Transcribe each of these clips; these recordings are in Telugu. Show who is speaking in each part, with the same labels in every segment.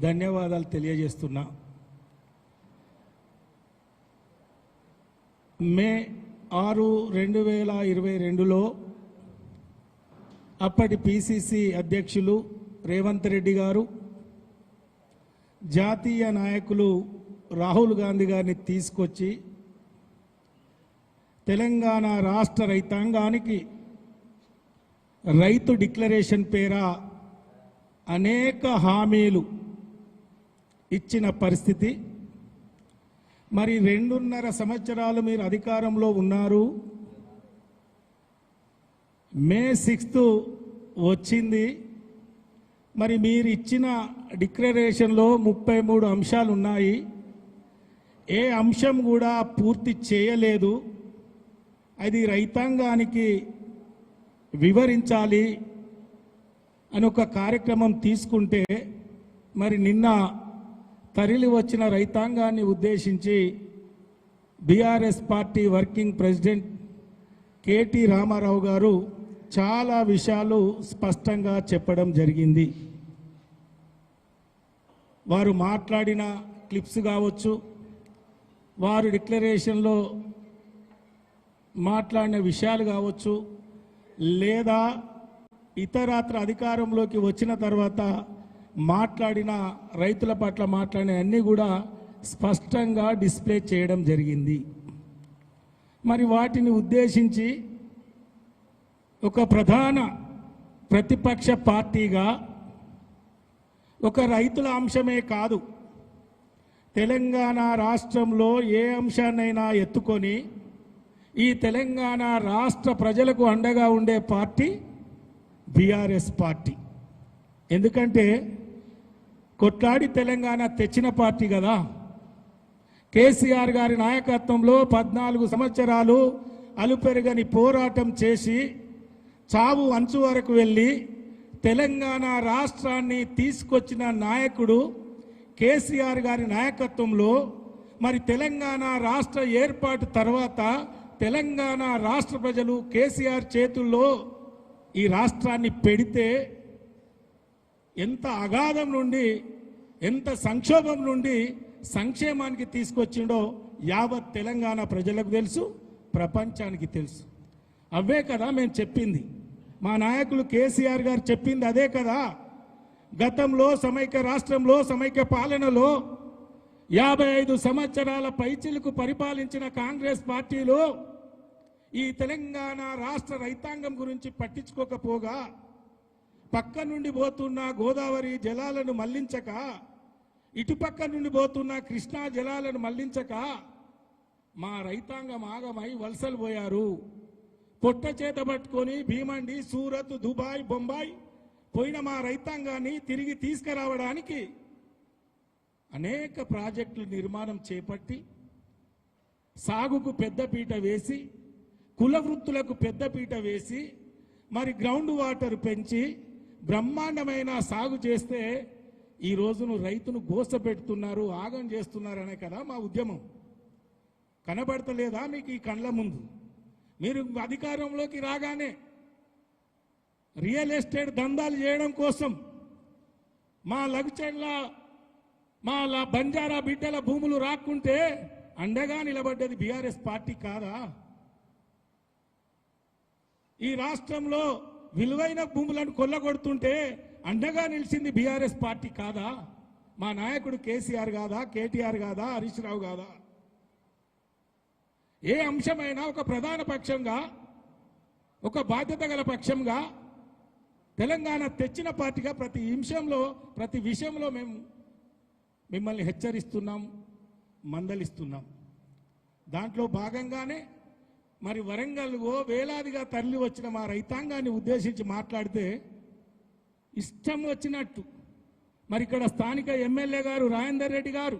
Speaker 1: ధన్యవాదాలు తెలియజేస్తున్నా. మే 6, 2022లో అప్పటి పిసిసి అధ్యక్షులు రేవంత్ రెడ్డి గారు, జాతీయ నాయకులు రాహుల్ గాంధీ గారిని తీసుకొచ్చి తెలంగాణ రాష్ట్ర రైతాంగానికి రైతు డిక్లరేషన్ పేర అనేక హామీలు ఇచ్చిన పరిస్థితి. మరి 2.5 సంవత్సరాలు మీరు అధికారంలో ఉన్నారు. మే 6 వచ్చింది. మరి మీరు ఇచ్చిన డిక్లరేషన్లో 33 అంశాలు ఉన్నాయి. ఏ అంశం కూడా పూర్తి చేయలేదు. అది రైతాంగానికి వివరించాలి అని ఒక కార్యక్రమం తీసుకుంటే, మరి నిన్న తరలి వచ్చిన రైతాంగాన్ని ఉద్దేశించి BRS party working president KT Ramarao గారు చాలా విషయాలు స్పష్టంగా చెప్పడం జరిగింది. వారు మాట్లాడిన క్లిప్స్ కావచ్చు, వారు డిక్లరేషన్లో మాట్లాడిన విషయాలు కావచ్చు, లేదా ఇతరత్ర అధికారంలోకి వచ్చిన తర్వాత మాట్లాడిన రైతుల పట్ల మాట్లాడిన అన్నీ కూడా స్పష్టంగా డిస్ప్లే చేయడం జరిగింది. మరి వాటిని ఉద్దేశించి ఒక ప్రధాన ప్రతిపక్ష పార్టీగా ఒక రైతుల అంశమే కాదు, తెలంగాణ రాష్ట్రంలో ఏ అంశాన్నైనా ఎత్తుకొని ఈ తెలంగాణ రాష్ట్ర ప్రజలకు అండగా ఉండే పార్టీ బీఆర్ఎస్ పార్టీ. ఎందుకంటే కొట్లాడి తెలంగాణ తెచ్చిన పార్టీ కదా. కేసీఆర్ గారి నాయకత్వంలో 14 సంవత్సరాలు అలుపెరగని పోరాటం చేసి చావు అంచు వరకు వెళ్ళి తెలంగాణ రాష్ట్రాన్ని తీసుకొచ్చిన నాయకుడు కేసీఆర్ గారి నాయకత్వంలో. మరి తెలంగాణ రాష్ట్ర ఏర్పాటు తర్వాత తెలంగాణ రాష్ట్ర ప్రజలు కేసీఆర్ చేతుల్లో ఈ రాష్ట్రాన్ని పెడితే ఎంత అగాధం నుండి, ఎంత సంక్షోభం నుండి సంక్షేమానికి తీసుకొచ్చిండో యావత్ తెలంగాణ ప్రజలకు తెలుసు, ప్రపంచానికి తెలుసు. అవే కదా మేము చెప్పింది. మా నాయకులు కేసీఆర్ గారు చెప్పింది అదే కదా. గతంలో సమైక్య రాష్ట్రంలో సమైక్య పాలనలో 55 సంవత్సరాల పైచిలకు పరిపాలించిన కాంగ్రెస్ పార్టీలో ఈ తెలంగాణ రాష్ట్ర రైతాంగం గురించి పట్టించుకోకపోగా పక్క నుండి పోతున్న గోదావరి జలాలను మళ్లించక, ఇటుపక్క నుండి పోతున్న కృష్ణా జలాలను మళ్లించక మా రైతాంగం ఆగమై వలసలు పోయారు. పొట్ట చేత పట్టుకొని భీమండి, సూరత్, దుబాయ్, బొంబాయి పోయిన మా రైతాంగాన్ని తిరిగి తీసుకురావడానికి అనేక ప్రాజెక్టులు నిర్మాణం చేపట్టి సాగుకు పెద్దపీట వేసి, కుల వృత్తులకు పెద్దపీట వేసి, మరి గ్రౌండ్ వాటర్ పెంచి బ్రహ్మాండమైన సాగు చేస్తే ఈ రోజును రైతును గోసపెడుతున్నారు, ఆగం చేస్తున్నారనే కదా మా ఉద్యమం. కనబడతలేదా మీకు ఈ కళ్ళ ముందు? మీరు అధికారంలోకి రాగానే రియల్ ఎస్టేట్ దందాలు చేయడం కోసం మా లఘుచెర్ల, మా బంజారా బిడ్డల భూములు రాకుంటే అండగా నిలబడ్డది బీఆర్ఎస్ పార్టీ కాదా? ఈ రాష్ట్రంలో విలువైన భూములను కొల్లగొడుతుంటే అండగా నిలిచింది బీఆర్ఎస్ పార్టీ కాదా? మా నాయకుడు కేసీఆర్ కాదా? కేటీఆర్ కాదా? హరీష్ రావు కాదా? ఏ అంశమైనా ఒక ప్రధాన పక్షంగా, ఒక బాధ్యత గల పక్షంగా తెలంగాణ తెచ్చిన పార్టీగా ప్రతి విషయంలో మేము మిమ్మల్ని హెచ్చరిస్తున్నాం, మందలిస్తున్నాం. దాంట్లో భాగంగానే మరి వరంగల్లో వేలాదిగా తరలి వచ్చిన మా రైతాంగాన్ని ఉద్దేశించి మాట్లాడితే ఇష్టం వచ్చినట్టు మరి ఇక్కడ స్థానిక ఎమ్మెల్యే గారు రాజేందర్ రెడ్డి గారు,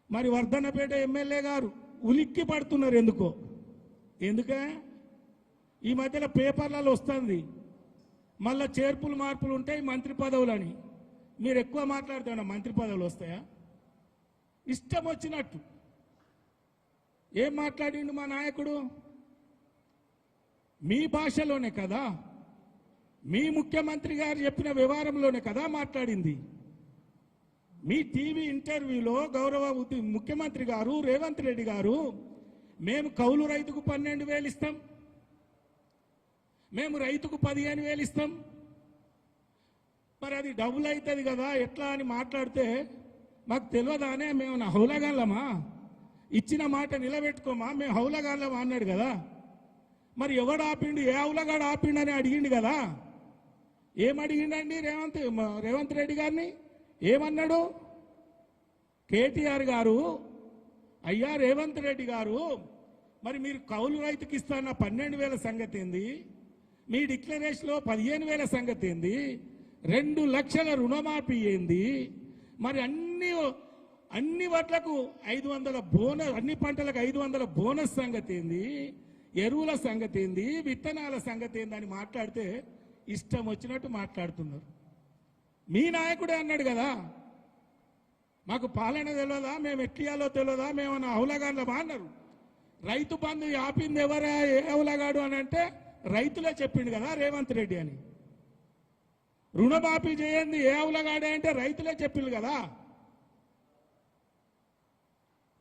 Speaker 1: మరి వర్ధన్నపేట ఎమ్మెల్యే గారు ఉలిక్కి పడుతున్నారు. ఎందుకే ఈ మధ్యలో పేపర్లలో వస్తుంది మళ్ళా చేర్పులు మార్పులు ఉంటాయి మంత్రి పదవులని. మీరు ఎక్కువ మాట్లాడుతున్నా మంత్రి పదవులు వస్తాయా? ఇష్టం వచ్చినట్టు ఏం మాట్లాడిండు మా నాయకుడు? మీ భాషలోనే కదా, మీ ముఖ్యమంత్రి గారు చెప్పిన వ్యవహారంలోనే కదా మాట్లాడింది. మీ టీవీ ఇంటర్వ్యూలో గౌరవ ముఖ్యమంత్రి గారు రేవంత్ రెడ్డి గారు మేము కౌలు రైతుకు 12,000 ఇస్తాం, మేము రైతుకు 15,000 ఇస్తాం, మరి అది డబుల్ అవుతుంది కదా ఎట్లా అని మాట్లాడితే మాకు తెలియదానే మేము హౌలగాళ్ళమా, ఇచ్చిన మాట నిలబెట్టుకోమా, మేము హౌలగాళ్ళమా అన్నాడు కదా. మరి ఎవడు ఆపిండు, ఏ హౌలగాడు ఆపిండు అని అడిగిండు కదా. ఏమడిగిండండి రేవంత్ రెడ్డి గారిని? ఏమన్నాడు? కేటీఆర్ గారు, అయ్యా రేవంత్ రెడ్డి గారు, మరి మీరు కౌలు రైతుకి ఇస్తాన్న 12,000 సంగతి ఏంది, మీ డిక్లరేషన్లో 15,000 సంగతి ఏంది, 2 లక్షల రుణమాఫీ ఏంది, మరి అన్ని వడ్లకు 500 బోనస్, అన్ని పంటలకు 500 బోనస్ సంగతి ఏంది, ఎరువుల సంగతి ఏంది, విత్తనాల సంగతి ఏంది అని మాట్లాడితే ఇష్టం వచ్చినట్టు మాట్లాడుతున్నారు. మీ నాయకుడే అన్నాడు కదా, మాకు పాలన తెలియదా, మేము ఎట్లియాలో తెలియదా, మేమన్నా హౌలగాళ్ళమా అన్నారు. రైతు బంధు ఆపింది ఎవరా, ఏ హౌలగాడు అని అంటే రైతులే చెప్పిండు కదా రేవంత్ రెడ్డి అని. రుణమాఫీ చేయండి ఏ హౌలగాడే అంటే రైతులే చెప్పిండు కదా.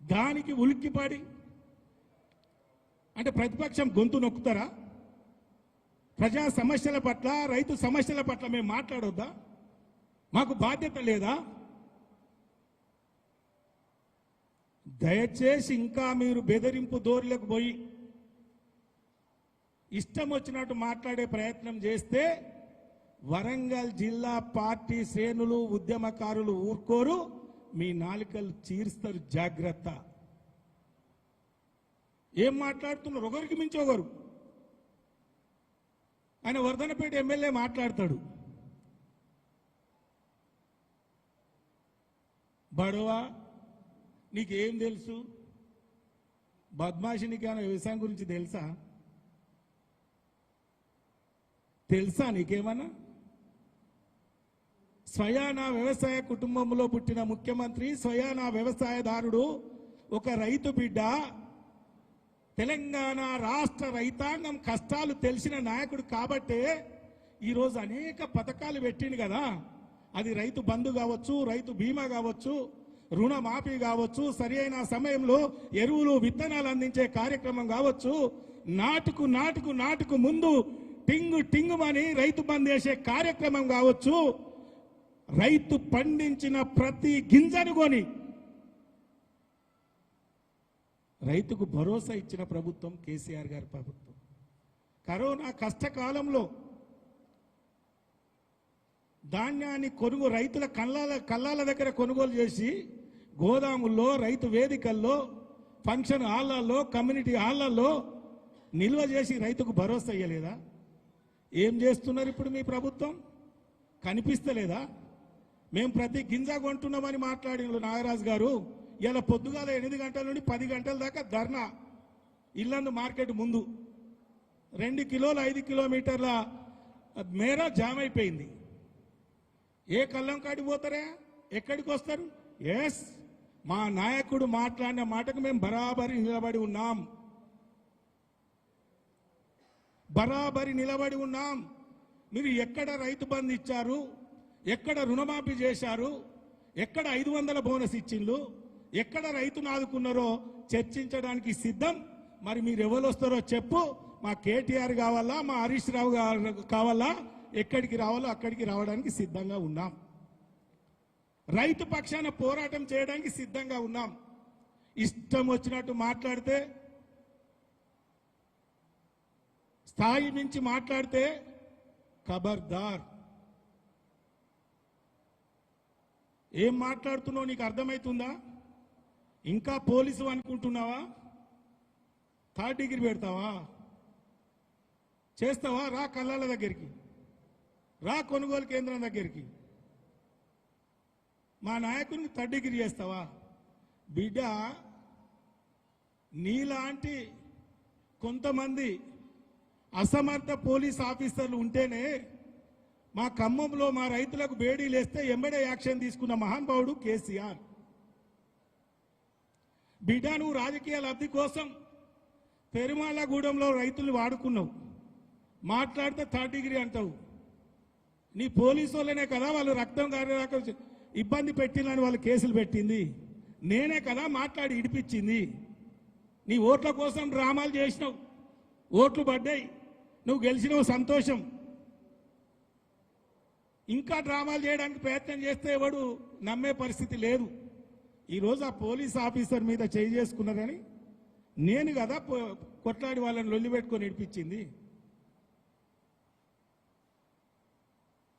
Speaker 1: దానికి ఉలిక్కిపడి అంటే ప్రతిపక్షం గొంతు నొక్కుతారా? ప్రజా సమస్యల పట్ల, రైతు సమస్యల పట్ల మేము మాట్లాడొద్దా? మాకు బాధ్యత లేదా? దయచేసి ఇంకా మీరు బెదిరింపు దోరులకు పోయి ఇష్టం వచ్చినట్టు మాట్లాడే ప్రయత్నం చేస్తే వరంగల్ జిల్లా పార్టీ శ్రేణులు, ఉద్యమకారులు ఊరుకోరు, మీ నాలుకలు చీరుస్తారు. జాగ్రత్త. ఏం మాట్లాడుతున్నారు? ఒకరికి మించి ఒకరు. ఆయన వర్ధనపేట ఎమ్మెల్యే మాట్లాడతాడు, బడవా నీకేం తెలుసు, బద్మాషి, నీకేమైనా వ్యవసాయం గురించి తెలుసా నీకేమన్నా? స్వయానా వ్యవసాయ కుటుంబంలో పుట్టిన ముఖ్యమంత్రి, స్వయానా వ్యవసాయదారుడు, ఒక రైతు బిడ్డ, తెలంగాణ రాష్ట్ర రైతాంగం కష్టాలు తెలిసిన నాయకుడు కాబట్టే ఈరోజు అనేక పథకాలు పెట్టిండు కదా. అది రైతు బంధు కావచ్చు, రైతు బీమా కావచ్చు, రుణమాఫీ కావచ్చు, సరి అయిన సమయంలో ఎరువులు విత్తనాలు అందించే కార్యక్రమం కావచ్చు, నాటుకు ముందు టింగుమని రైతు బంద్ చేసే కార్యక్రమం కావచ్చు, రైతు పండించిన ప్రతి గింజను కొని రైతుకు భరోసా ఇచ్చిన ప్రభుత్వం కేసీఆర్ గారి ప్రభుత్వం. కరోనా కష్టకాలంలో ధాన్యాన్ని రైతుల కళ్ళాల దగ్గర కొనుగోలు చేసి గోదాముల్లో, రైతు వేదికల్లో, ఫంక్షన్ హాళ్లలో, కమ్యూనిటీ హాళ్లలో నిల్వ చేసి రైతుకు భరోసా ఇయ్యలేదా? ఏం చేస్తున్నారు ఇప్పుడు మీ ప్రభుత్వం? కనిపిస్తలేదా? మేము ప్రతి గింజ కొంటున్నామని మాట్లాడిన నాగరాజు గారు ఇలా పొద్దుగాల 8 గంటల నుండి 10 గంటల దాకా ధర్నా ఇల్లందు మార్కెట్ ముందు 2 కిలోలు 5 కిలోమీటర్ల మేర జామ్ అయిపోయింది. ఏ కళ్ళం కాడికి పోతారా? ఎక్కడికి వస్తారు? ఎస్, మా నాయకుడు మాట్లాడిన మాటకు మేము బరాబరి నిలబడి ఉన్నాం. మీరు ఎక్కడ రైతు బంధు ఇచ్చారు, ఎక్కడ రుణమాఫీ చేశారు, ఎక్కడ 500 బోనస్ ఇచ్చిండ్రు, ఎక్కడ రైతును ఆదుకున్నారో చర్చించడానికి సిద్ధం. మరి మీరు ఎవరు వస్తారో చెప్పు. మా కేటీఆర్ కావాలా, మా హరీష్ రావు కావాలా, ఎక్కడికి రావాలో అక్కడికి రావడానికి సిద్ధంగా ఉన్నాం. రైతు పక్షాన పోరాటం చేయడానికి సిద్ధంగా ఉన్నాం. ఇష్టం వచ్చినట్టు మాట్లాడితే, స్థాయి మించి మాట్లాడితే ఖబర్దార్. ఏం మాట్లాడుతున్నావు నీకు అర్థమవుతుందా? ఇంకా పోలీసు అనుకుంటున్నావా? 3rd డిగ్రీ పెడతావా? చేస్తావా? రా కళ్ళాల దగ్గరికి, రా కొనుగోలు కేంద్రం దగ్గరికి. మా నాయకునికి 3rd డిగ్రీ చేస్తావా? బిడ్డ, నీలాంటి కొంతమంది అసమర్థ పోలీస్ ఆఫీసర్లు ఉంటేనే మా ఖమ్మంలో మా రైతులకు బేడీలు వేస్తే ఎంబడే యాక్షన్ తీసుకున్న మహానుభావుడు కేసీఆర్. బిడ్డ, నువ్వు రాజకీయ లబ్ధి కోసం పెరుమాళగూడెంలో రైతులు వాడుకున్నావు, మాట్లాడితే 3rd డిగ్రీ అంటావు. నీ పోలీసు వాళ్ళనే కదా వాళ్ళు రక్తం గారేదాకా ఇబ్బంది పెట్టిందని వాళ్ళు కేసులు పెట్టింది నేనే కదా మాట్లాడి ఇడిపించింది. నీ ఓట్ల కోసం డ్రామాలు చేసినావు, ఓట్లు పడ్డాయి, నువ్వు గెలిచినావు, సంతోషం. ఇంకా డ్రామాలు చేయడానికి ప్రయత్నం చేస్తే ఎవడు నమ్మే పరిస్థితి లేదు. ఈరోజు ఆ పోలీస్ ఆఫీసర్ మీద చేయి చేసుకున్నారని నేను కదా కొట్లాడి వాళ్ళని లొల్లి పెట్టుకొని ఇడిపించింది.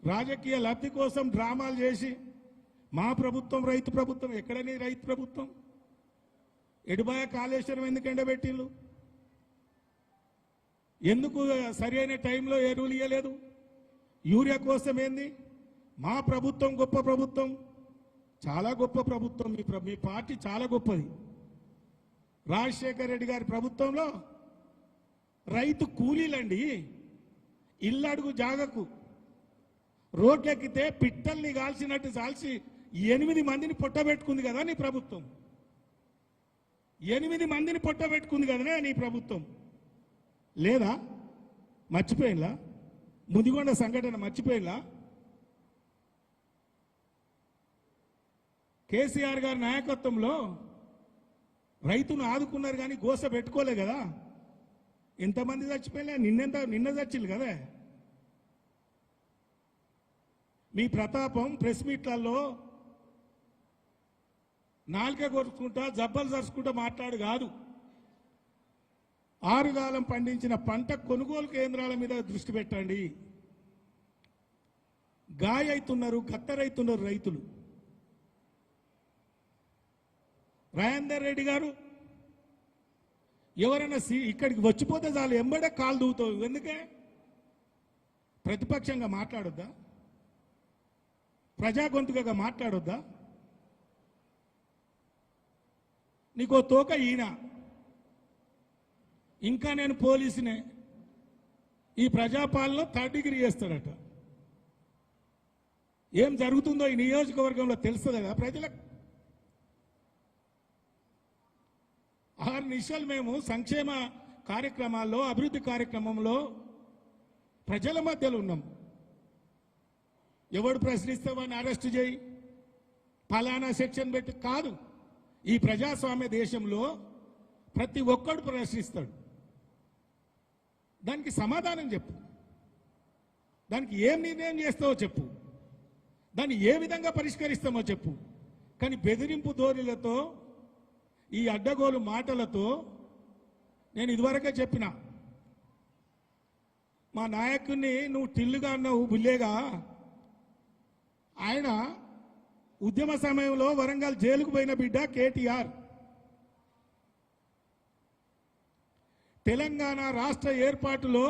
Speaker 1: రాజకీయ లబ్ధి కోసం డ్రామాలు చేసి మా ప్రభుత్వం రైతు ప్రభుత్వం, ఎక్కడని రైతు ప్రభుత్వం? ఎడుబాయ కాళేశ్వరం ఎందుకు ఎండబెట్టిళ్ళు? ఎందుకు సరైన టైంలో ఎరువులు ఇవ్వలేదు? యూరియా కోసం ఏంది? మా ప్రభుత్వం గొప్ప ప్రభుత్వం, చాలా గొప్ప ప్రభుత్వం. మీ పార్టీ చాలా గొప్పది. రాజశేఖర రెడ్డి గారి ప్రభుత్వంలో రైతు కూలీలండి, ఇల్లడుగు జాగకు రోడ్లెక్కితే పిట్టల్ని కాల్చినట్టు కాల్చి 8 మందిని పొట్టబెట్టుకుంది కదా నీ ప్రభుత్వం. 8 మందిని పొట్టబెట్టుకుంది కదా నీ ప్రభుత్వం. లేదా? మర్చిపోయినలా? ముదిగొండ సంఘటన మర్చిపోయినలా? కేసీఆర్ గారి నాయకత్వంలో రైతును ఆదుకున్నారు కానీ గోస పెట్టుకోలే కదా. ఎంతమంది చచ్చిపోయినా నిన్న చచ్చిల్లు కదా. మీ ప్రతాపం ప్రెస్ మీట్లలో నాలుక కొరుచుకుంటా జబ్బలు జరుచుకుంటా మాట్లాడు కాదు. ఆరుగాలం పండించిన పంట కొనుగోలు కేంద్రాల మీద దృష్టి పెట్టండి. గాయవుతున్నారు, గత్తరైతున్నారు రైతులు. రాజేందర్ రెడ్డి గారు ఎవరైనా ఇక్కడికి వచ్చిపోతే చాలు ఎంబడే కాలు దూవుతావు. ఎందుకే? ప్రతిపక్షంగా మాట్లాడొద్దా? ప్రజా గొంతుకగా మాట్లాడొద్దా? నీకో తోక ఈయన, ఇంకా నేను పోలీసునే, ఈ ప్రజాపాలనలో 3rd డిగ్రీ చేస్తాడట. ఏం జరుగుతుందో ఈ నియోజకవర్గంలో తెలుస్తుంది కదా ప్రజలకు. 6 నిమిషాలు మేము సంక్షేమ కార్యక్రమాల్లో, అభివృద్ధి కార్యక్రమంలో ప్రజల మధ్యలో ఉన్నాం. ఎవడు ప్రశ్నిస్తే వాడిని అరెస్ట్ చేయి, ఫలానా సెక్షన్ పెట్టి కాదు. ఈ ప్రజాస్వామ్య దేశంలో ప్రతి ఒక్కడు ప్రశ్నిస్తాడు. దానికి సమాధానం చెప్పు, దానికి ఏం నిర్ణయం చేస్తావో చెప్పు, దాన్ని ఏ విధంగా పరిష్కరిస్తామో చెప్పు. కానీ బెదిరింపు ధోరణులతో, ఈ అడ్డగోలు మాటలతో, నేను ఇదివరకే చెప్పిన మా నాయకుడిని నువ్వు టిల్లుగా అన్నావు, బుల్లేగా. ఆయన ఉద్యమ సమయంలో వరంగల్ జైలుకు పోయిన బిడ్డ కేటీఆర్. తెలంగాణ రాష్ట్ర ఏర్పాటులో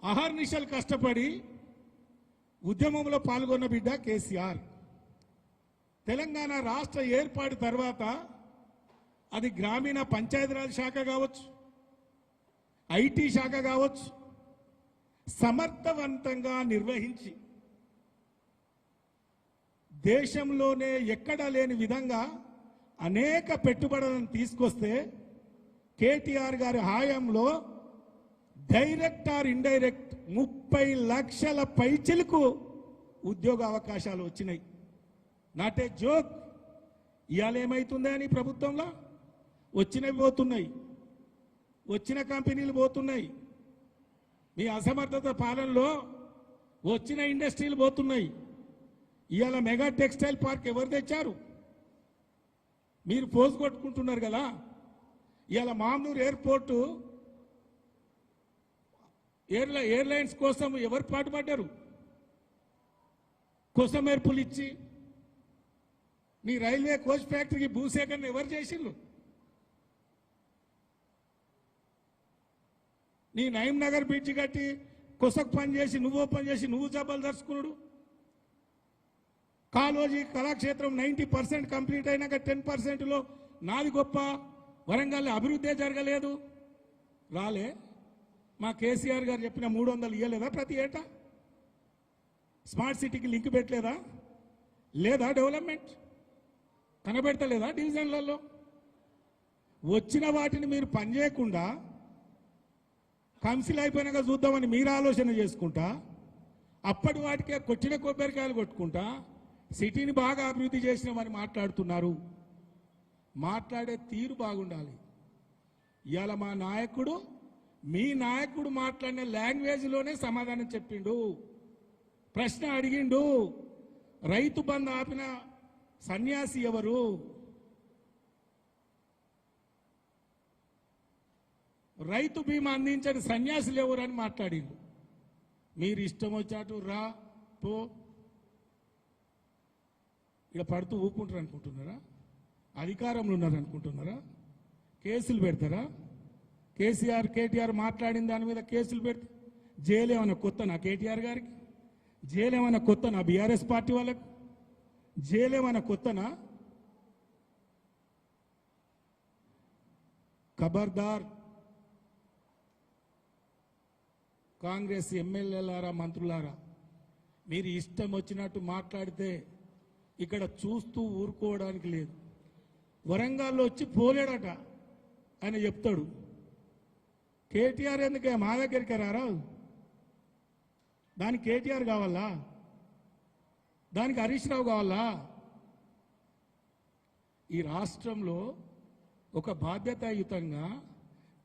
Speaker 1: అహర్నిశలు కష్టపడి ఉద్యమంలో పాల్గొన్న బిడ్డ కేసీఆర్. తెలంగాణ రాష్ట్ర ఏర్పాటు తర్వాత అది గ్రామీణ పంచాయతీరాజ్ శాఖ కావచ్చు, ఐటీ శాఖ కావచ్చు, సమర్థవంతంగా నిర్వహించి దేశంలోనే ఎక్కడా లేని విధంగా అనేక పెట్టుబడులను తీసుకొస్తే కేటీఆర్ గారి హయాంలో డైరెక్ట్ ఆర్ ఇండైరెక్ట్ 30 లక్షల పైచిలకు ఉద్యోగ అవకాశాలు వచ్చినాయి. Not a joke. ఇవాళ ఏమవుతుందా అని ప్రభుత్వంలో వచ్చినవి పోతున్నాయి, వచ్చిన కంపెనీలు పోతున్నాయి. మీ అసమర్థత పాలనలో వచ్చిన ఇండస్ట్రీలు పోతున్నాయి. ఇవాళ మెగా టెక్స్టైల్ పార్క్ ఎవరు తెచ్చారు? మీరు పోజు కొట్టుకుంటున్నారు కదా. ఇవాళ మామ్నూర్ ఎయిర్పోర్టు ఎయిర్లైన్స్ కోసం ఎవరు పాటుపడ్డారు? కొసమెరుపులు ఇచ్చి నీ రైల్వే కోచ్ ఫ్యాక్టరీకి భూసేకరణ ఎవరు చేసిండ్రు? నీ నయీం నగర్ బ్రిడ్జ్ కట్టి కొసకు పని చేసి నువ్వు పని చేసి నువ్వు జబ్బలు దర్చుకున్నాడు. కాలోజీ కళాక్షేత్రం 90% కంప్లీట్ అయినాక 10%లో నాది గొప్ప, వరంగల్ అభివృద్ధి జరగలేదు. రాలే. మా కేసీఆర్ గారు చెప్పిన 300 ఇవ్వలేదా ప్రతి ఏటా? స్మార్ట్ సిటీకి లింక్ పెట్టలేదా? లేదా డెవలప్మెంట్ కనబెడతలేదా డివిజన్లలో? వచ్చిన వాటిని మీరు పనిచేయకుండా కౌన్సిల్ అయిపోయినాక చూద్దామని మీరు ఆలోచన చేసుకుంటా అప్పటి వాటికే కొచ్చిన కొబ్బరికాయలు కొట్టుకుంటా సిటీని బాగా అభివృద్ధి చేసినామని మాట్లాడుతున్నారు. మాట్లాడే తీరు బాగుండాలి. ఇవాళ మా నాయకుడు మీ నాయకుడు మాట్లాడిన లాంగ్వేజ్లోనే సమాధానం చెప్పిండు. ప్రశ్న అడిగిండు, రైతు బంధు ఆపిన సన్యాసి ఎవరు? రైతు బీమా అందించని సన్యాసులు ఎవరు అని మాట్లాడిండు. మీరు ఇష్టం వచ్చాటు రా పో ఇక పడుతూ ఊపుకుంటారు అనుకుంటున్నారా? అధికారంలో ఉన్నారు అనుకుంటున్నారా? కేసులు పెడతారా? కేసీఆర్ కేటీఆర్ మాట్లాడిన దాని మీద కేసులు పెడితే జైలు ఏమైనా కొత్తనా? కేటీఆర్ గారికి జైలు ఏమైనా కొత్తనా? బీఆర్ఎస్ పార్టీ వాళ్ళకు జైలు ఏమైనా కొత్తనా? ఖబర్దార్ కాంగ్రెస్ ఎమ్మెల్యేలారా, మంత్రులారా, మీరు ఇష్టం వచ్చినట్టు మాట్లాడితే ఇక్కడ చూస్తూ ఊరుకోవడానికి లేదు. వరంగల్లో వచ్చి పోలేడట ఆయన చెప్తాడు. కేటీఆర్ ఎందుకే మా దగ్గరికి రారా? దానికి కేటీఆర్ కావాలా? దానికి హరీష్ రావు కావాలా? ఈ రాష్ట్రంలో ఒక బాధ్యతాయుతంగా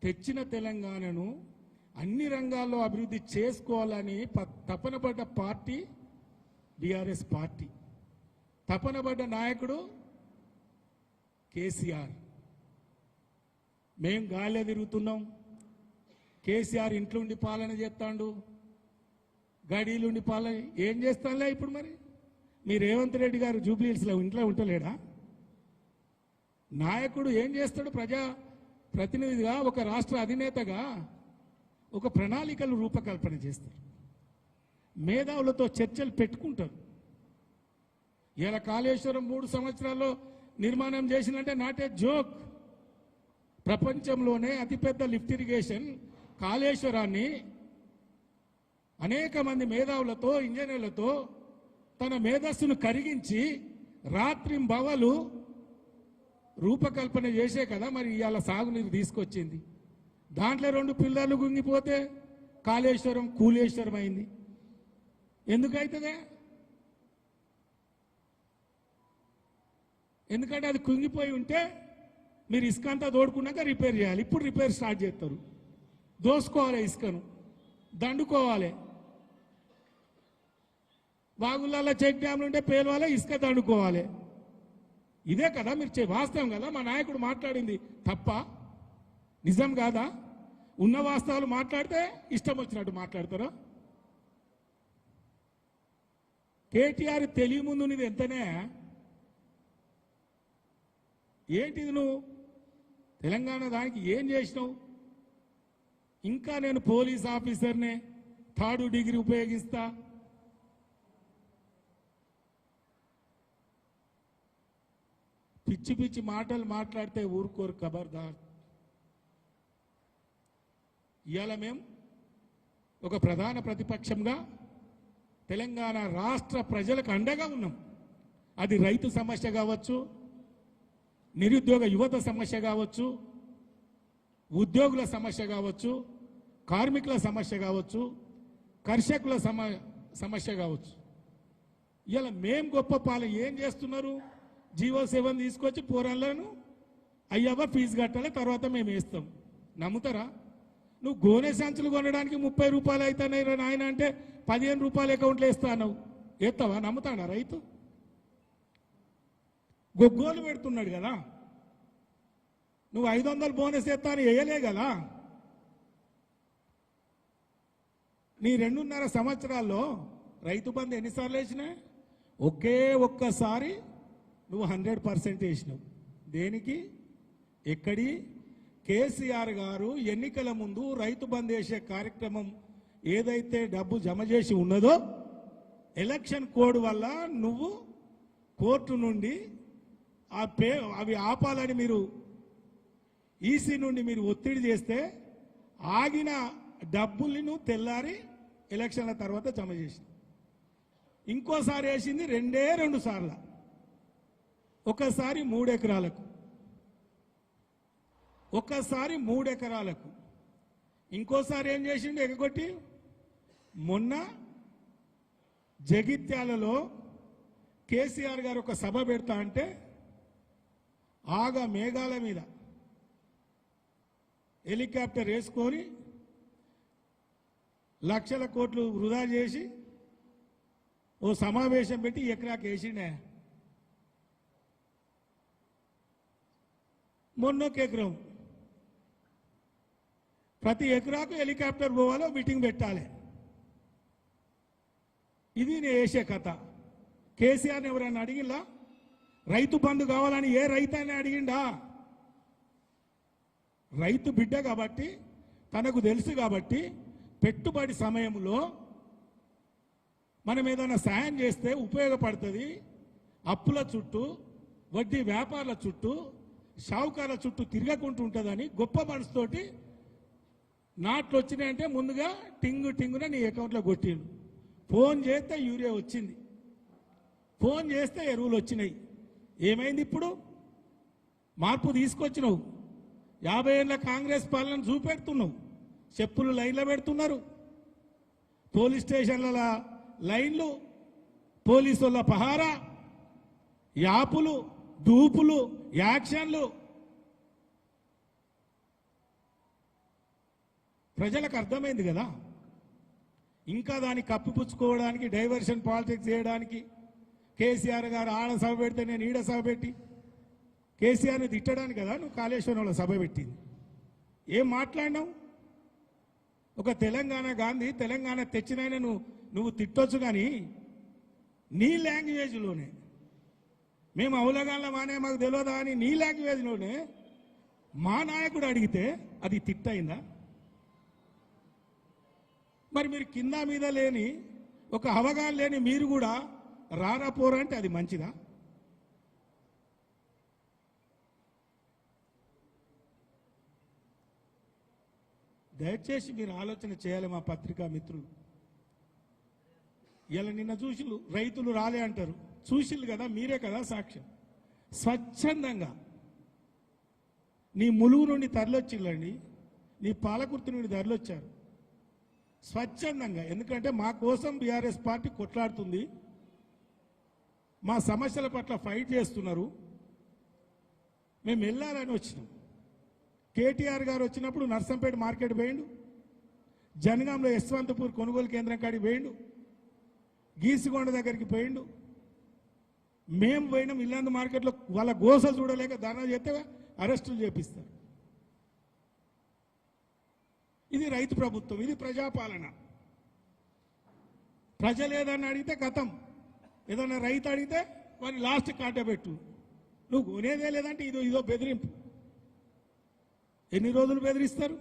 Speaker 1: తెచ్చిన తెలంగాణను అన్ని రంగాల్లో అభివృద్ధి చేసుకోవాలని తపన పడ్డ పార్టీ బీఆర్ఎస్ పార్టీ. తపన పడ్డ నాయకుడు కేసీఆర్. మేం గాలిలో తిరుగుతున్నాం. కేసీఆర్ ఇంట్లో ఉండి పాలన చేస్తాడు, గడీలుండి పాలన ఏం చేస్తానులే. ఇప్పుడు మరి మీ రేవంత్ రెడ్డి గారు జూబ్లీహిల్స్లో ఇంట్లో ఉంటలేడా? నాయకుడు ఏం చేస్తాడు? ప్రజా ప్రతినిధిగా, ఒక రాష్ట్ర అధినేతగా ఒక ప్రణాళికలు రూపకల్పన చేస్తారు. మేధావులతో చర్చలు పెట్టుకుంటారు. ఇలా కాళేశ్వరం 3 సంవత్సరాల్లో నిర్మాణం చేసినంటే నాటే జోక్. ప్రపంచంలోనే అతిపెద్ద లిఫ్ట్ ఇరిగేషన్ కాళేశ్వరాన్ని అనేక మంది మేధావులతో, ఇంజనీర్లతో తన మేధస్సును కరిగించి రాత్రింబవలు రూపకల్పన చేసే కదా మరి ఇవాళ సాగునీరు తీసుకొచ్చింది. దాంట్లో 2 పిల్లర్లు గుంగిపోతే కాళేశ్వరం కూలేశ్వరం అయింది. ఎందుకైతుందే? ఎందుకంటే అది కుంగిపోయి ఉంటే మీరు ఇసుక అంతా తోడుకున్నాక రిపేర్ చేయాలి. ఇప్పుడు రిపేర్ స్టార్ట్ చేస్తారు. దోసుకోవాలి, ఇసుకను దండుకోవాలి. బాగులలో చెక్ డ్యామ్లు ఉంటే పేలవాలి, ఇసుక దండుకోవాలి. ఇదే కదా మీరు వాస్తవం కదా. మా నాయకుడు మాట్లాడింది తప్ప? నిజం కాదా? ఉన్న వాస్తవాలు మాట్లాడితే ఇష్టం వచ్చినట్టు మాట్లాడతారా? కేటీఆర్ తెలివి ముందు నీది ఎంతనే? ఏంటిది నువ్వు తెలంగాణ దానికి ఏం చేసినావు? ఇంకా నేను పోలీస్ ఆఫీసర్నే, 3rd డిగ్రీ ఉపయోగిస్తా. పిచ్చి పిచ్చి మాటలు మాట్లాడితే ఊరుకోరు. ఖబర్దార్. ఇవాళ మేము ఒక ప్రధాన ప్రతిపక్షంగా తెలంగాణ రాష్ట్ర ప్రజలకు అండగా ఉన్నాం. అది రైతు సమస్య కావచ్చు, నిరుద్యోగ యువత సమస్య కావచ్చు, ఉద్యోగుల సమస్య కావచ్చు, కార్మికుల సమస్య కావచ్చు, కర్షకుల సమస్య కావచ్చు. ఇలా మేం గొప్ప పాలన ఏం చేస్తున్నారు? జీవో 7 తీసుకొచ్చి పోరాళ్ళను అయ్యవ్వ ఫీజు కట్టాలి, తర్వాత మేము వేస్తాం. నమ్ముతారా? నువ్వు గోనె సంచులు కొనడానికి 30 రూపాయలు అవుతున్నాయి నాయన అంటే 15 రూపాయలు అకౌంట్లో వేస్తావు. ఎత్తావా? నమ్ముతాడా రైతు? గొగ్గోలు పెడుతున్నాడు కదా. నువ్వు 500 బోనస్ ఎత్తా అని వేయలే కదా. నీ 2.5 సంవత్సరాల్లో రైతు బంధు ఎన్నిసార్లు వేసినా? ఒక్కసారి నువ్వు 100% వేసినావు. దేనికి? ఎక్కడి? కేసీఆర్ గారు ఎన్నికల ముందు రైతు బంధు వేసే కార్యక్రమం ఏదైతే డబ్బు జమ చేసి ఉన్నదో, ఎలక్షన్ కోడ్ వల్ల నువ్వు కోర్టు నుండి అవి ఆపాలని మీరు ఈసీ నుండి మీరు ఒత్తిడి చేస్తే ఆగిన డబ్బులను తెల్లారి ఎలక్షన్ల తర్వాత జమ చేసి ఇంకోసారి వేసింది 2 సార్లు. ఒకసారి 3 ఎకరాలకు, ఒకసారి 3 ఎకరాలకు, ఇంకోసారి ఏం చేసిండు? ఎగగొట్టి మొన్న జగిత్యాలలో కేసీఆర్ గారు ఒక సభ పెడతా అంటే ఆగా మేఘాల మీద హెలికాప్టర్ వేసుకొని లక్షల కోట్లు వృధా చేసి ఓ సమావేశం పెట్టి ఎకరాకి వేసిండే. మొన్నొక ఎకరం ప్రతి ఎకరాకు హెలికాప్టర్ పోవాలో మీటింగ్ పెట్టాలి. ఇది నేను వేసే కథ. కేసీఆర్ని ఎవరైనా అడిగిందా? రైతు బంధు కావాలని ఏ రైతు అని అడిగిండా? రైతు బిడ్డ కాబట్టి తనకు తెలుసు కాబట్టి పెట్టుబడి సమయంలో మనం ఏదైనా సాయం చేస్తే ఉపయోగపడుతుంది. అప్పుల చుట్టూ, వడ్డీ వ్యాపారుల చుట్టూ, షావుకారుల చుట్టూ తిరగకుంటూ ఉంటుందని గొప్ప మనసుతోటి నాట్లు వచ్చినాయంటే ముందుగా టింగున నీ అకౌంట్లో కొట్టిండు. ఫోన్ చేస్తే యూరియా వచ్చింది, ఫోన్ చేస్తే ఎరువులు వచ్చినాయి. ఏమైంది? ఇప్పుడు మార్పు తీసుకొచ్చినావు. 50 ఏళ్ళ కాంగ్రెస్ పాలన చూపెడుతున్నావు. చెప్పులు లైన్లో పెడుతున్నారు, పోలీస్ స్టేషన్ల లైన్లు, పోలీసుల పహారా, యాపులు, దూపులు, యాక్షన్లు. ప్రజలకు అర్థమైంది కదా. ఇంకా దాన్ని కప్పిపుచ్చుకోవడానికి, డైవర్షన్ పాలిటిక్స్ చేయడానికి కేసీఆర్ గారు ఆడ సభ పెడితే నేను ఈడ సభ పెట్టి కేసీఆర్ని తిట్టడానికి కదా నువ్వు కాళేశ్వరంలో సభ పెట్టింది. ఏం మాట్లాడినావు? ఒక తెలంగాణ గాంధీ, తెలంగాణ తెచ్చినైనా నువ్వు తిట్టొచ్చు, కానీ నీ లాంగ్వేజ్లోనే మేము అవులగాళ్ళ మానే మాకు తెలియదా అని నీ లాంగ్వేజ్లోనే మా నాయకుడు అడిగితే అది తిట్టయిందా? మరి మీరు కింద మీద లేని, ఒక అవగాహన లేని మీరు కూడా రారా పోరా అంటే అది మంచిదా? దయచేసి మీరు ఆలోచన చేయాలి మా పత్రికా మిత్రులు. ఇలా నిన్న చూసిళ్ళు, రైతులు రాలే అంటారు. చూసిళ్ళు కదా, మీరే కదా సాక్ష్యం. స్వచ్ఛందంగా నీ ములుగు నుండి తరలొచ్చిళ్ళండి, నీ పాలకుర్తి నుండి తరలొచ్చారు స్వచ్ఛందంగా. ఎందుకంటే మా కోసం బీఆర్ఎస్ పార్టీ కొట్లాడుతుంది, మా సమస్యల పట్ల ఫైట్ చేస్తున్నారు. మేము వెళ్ళాలని వచ్చినాం. కేటీఆర్ గారు వచ్చినప్పుడు నర్సంపేట మార్కెట్ పోయిండు, జనగాంలో యశ్వంతపూర్ కొనుగోలు కేంద్రం కాడికి పోయిండు, గీసిగొండ దగ్గరికి పోయిండు. మేము పోయినాం ఇల్లందు మార్కెట్లో. వాళ్ళ గోస చూడలేక ధర్నా చేస్తే అరెస్టులు చేపిస్తారు. ఇది రైతు ప్రభుత్వం, ఇది ప్రజాపాలన. ప్రజలు ఏదన్నా అడిగితే కథం, ఏదన్నా రైతు అడిగితే వాడిని లాస్ట్ కాటబెట్టు. నువ్వు కొనేదే లేదంటే ఇదో బెదిరింపు. ఎన్ని రోజులు బెదిరిస్తారు?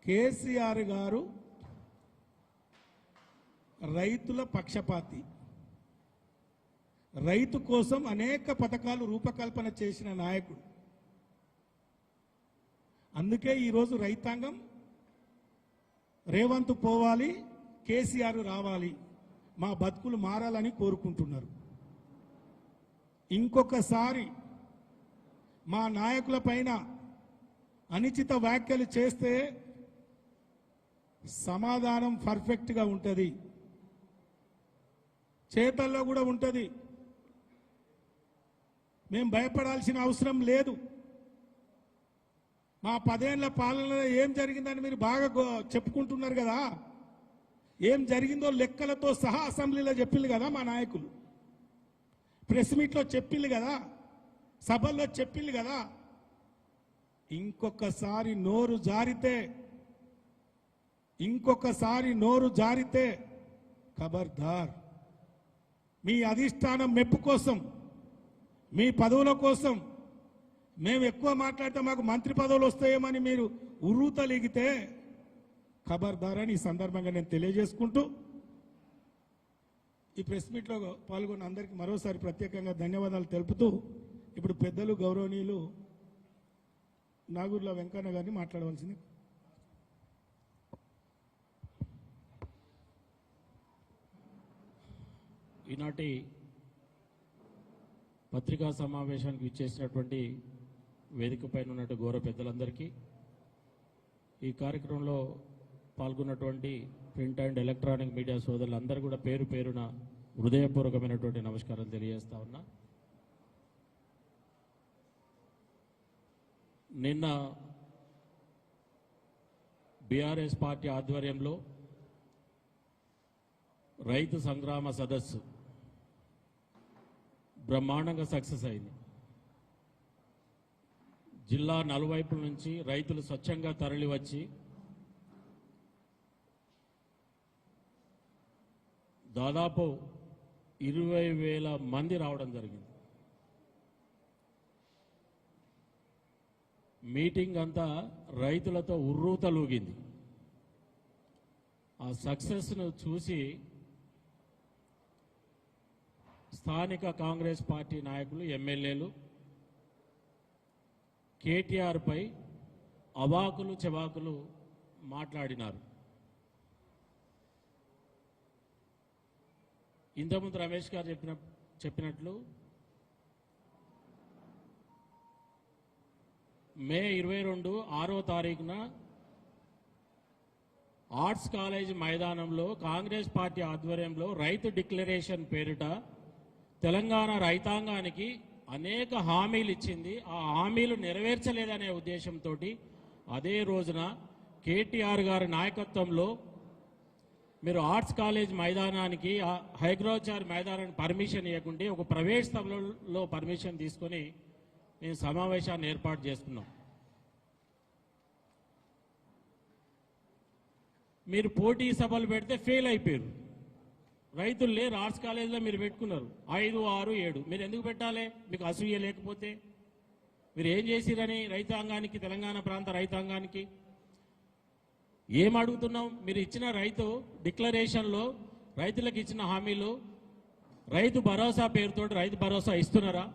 Speaker 1: కేసీఆర్ గారు రైతుల పక్షపాతి. రైతు కోసం అనేక పథకాలు రూపకల్పన చేసిన నాయకుడు. అందుకే ఈరోజు రైతాంగం రేవంత్ పోవాలి, కేసీఆర్ రావాలి, మా బతుకులు మారాలని కోరుకుంటున్నారు. ఇంకొకసారి మా నాయకుల పైన అనుచిత వ్యాఖ్యలు చేస్తే సమాధానం పర్ఫెక్ట్గా ఉంటుంది, చేతల్లో కూడా ఉంటుంది. మేము భయపడాల్సిన అవసరం లేదు. మా 10 ఏళ్ల పాలనలో ఏం జరిగిందని మీరు బాగా చెప్పుకుంటున్నారు కదా. ఏం జరిగిందో లెక్కలతో సహా అసెంబ్లీలో చెప్పింది కదా మా నాయకులు, ప్రెస్ మీట్లో చెప్పింది కదా, సభల్లో చెప్పింది కదా. ఇంకొకసారి నోరు జారితే ఖబర్దార్. మీ అధిష్టానం మెప్పు కోసం, మీ పదవుల కోసం మేము ఎక్కువ మాట్లాడితే మాకు మంత్రి పదవులు వస్తాయేమని మీరు ఉర్రూతలిగితే ఖబర్దార్ అని ఈ సందర్భంగా నేను తెలియజేసుకుంటూ, ఈ ప్రెస్ మీట్లో పాల్గొన్న అందరికీ మరోసారి ప్రత్యేకంగా ధన్యవాదాలు తెలుపుతూ, ఇప్పుడు పెద్దలు గౌరవనీయులు నాగూర్ల వెంకన్న గారిని మాట్లాడవలసింది.
Speaker 2: ఈనాటి పత్రికా సమావేశానికి ఇచ్చేసినటువంటి వేదిక పైన ఉన్నట్టు గౌరవ పెద్దలందరికీ, ఈ కార్యక్రమంలో పాల్గొన్నటువంటి ప్రింట్ అండ్ ఎలక్ట్రానిక్ మీడియా సోదరులందరూ కూడా పేరు పేరున హృదయపూర్వకమైనటువంటి నమస్కారం తెలియజేస్తా ఉన్నా. నిన్న బీఆర్ఎస్ పార్టీ ఆధ్వర్యంలో రైతు సంగ్రామ సదస్సు బ్రహ్మాండంగా సక్సెస్ అయింది. జిల్లా నలువైపుల నుంచి రైతులు స్వచ్ఛంగా తరలివచ్చి దాదాపు 20,000 మంది రావడం జరిగింది. మీటింగ్ అంతా రైతులతో ఉర్రూతలూగింది. ఆ సక్సెస్ను చూసి స్థానిక కాంగ్రెస్ పార్టీ నాయకులు, ఎమ్మెల్యేలు కేటీఆర్ పై అవాకులు చెవాకులు మాట్లాడినారు. ఇంతకుముందు రమేష్ గారు చెప్పినట్లు మే 22 6వ తారీఖున ఆర్ట్స్ కాలేజ్ మైదానంలో కాంగ్రెస్ పార్టీ ఆధ్వర్యంలో రైతు డిక్లరేషన్ పేరిట తెలంగాణ రైతాంగానికి అనేక హామీలు ఇచ్చింది. ఆ హామీలు నెరవేర్చలేదనే ఉద్దేశంతో అదే రోజున కేటీఆర్ గారి నాయకత్వంలో మీరు ఆర్ట్స్ కాలేజ్ మైదానానికి, హైగ్రోచార్ మైదానానికి పర్మిషన్ ఇవ్వకుంటే ఒక ప్రైవేట్ స్థలంలో పర్మిషన్ తీసుకొని మేము సమావేశాన్ని ఏర్పాటు చేసుకున్నాం. మీరు పోటీ సభలు పెడితే ఫెయిల్ అయిపోయారు. రైతులు లేరు, ఆర్ట్స్ కాలేజీలో మీరు పెట్టుకున్నారు 5, 6, 7. మీరు ఎందుకు పెట్టాలి? మీకు అసూయ లేకపోతే మీరు ఏం చేసిరని రైతాంగానికి, తెలంగాణ ప్రాంత రైతాంగానికి ఏం అడుగుతున్నాం? మీరు ఇచ్చిన రైతు డిక్లరేషన్లో రైతులకు ఇచ్చిన హామీలు, రైతు భరోసా పేరుతో రైతు భరోసా ఇస్తున్నారా?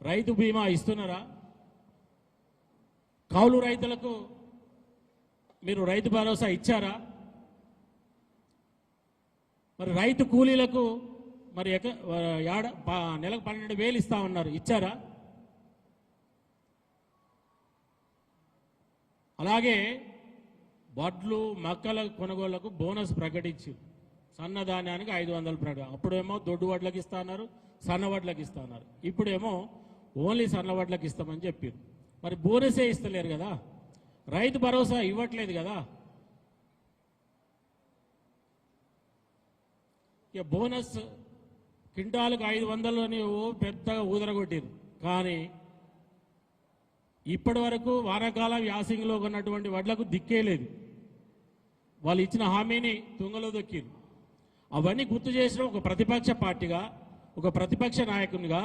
Speaker 2: రైతు బీమా ఇస్తున్నారా? కౌలు రైతులకు మీరు రైతు భరోసా ఇచ్చారా? మరి రైతు కూలీలకు మరి నెలకు 12,000 ఇస్తా ఉన్నారు, ఇచ్చారా? అలాగే వడ్లు, మొక్కల కొనుగోళ్లకు బోనస్ ప్రకటించి సన్నధాన్యానికి 500 ప్రకటన. అప్పుడేమో దొడ్డు వడ్లకు ఇస్తున్నారు, సన్న వడ్లకు ఇస్తున్నారు. ఇప్పుడేమో ఓన్లీ సన్న వడ్లకు ఇస్తామని చెప్పారు. మరి బోనసే ఇస్తలేరు కదా, రైతు భరోసా ఇవ్వట్లేదు కదా. ఇక బోనస్ క్వింటాలకు 500 అని పెద్దగా ఊదరగొట్టారు. కానీ ఇప్పటి వరకు వానాకాలం యాసింగ్లో ఉన్నటువంటి వడ్లకు దిక్కే లేదు. వాళ్ళు ఇచ్చిన హామీని తుంగలో దొక్కిరు. అవన్నీ గుర్తు చేసిన ఒక ప్రతిపక్ష పార్టీగా, ఒక ప్రతిపక్ష నాయకునిగా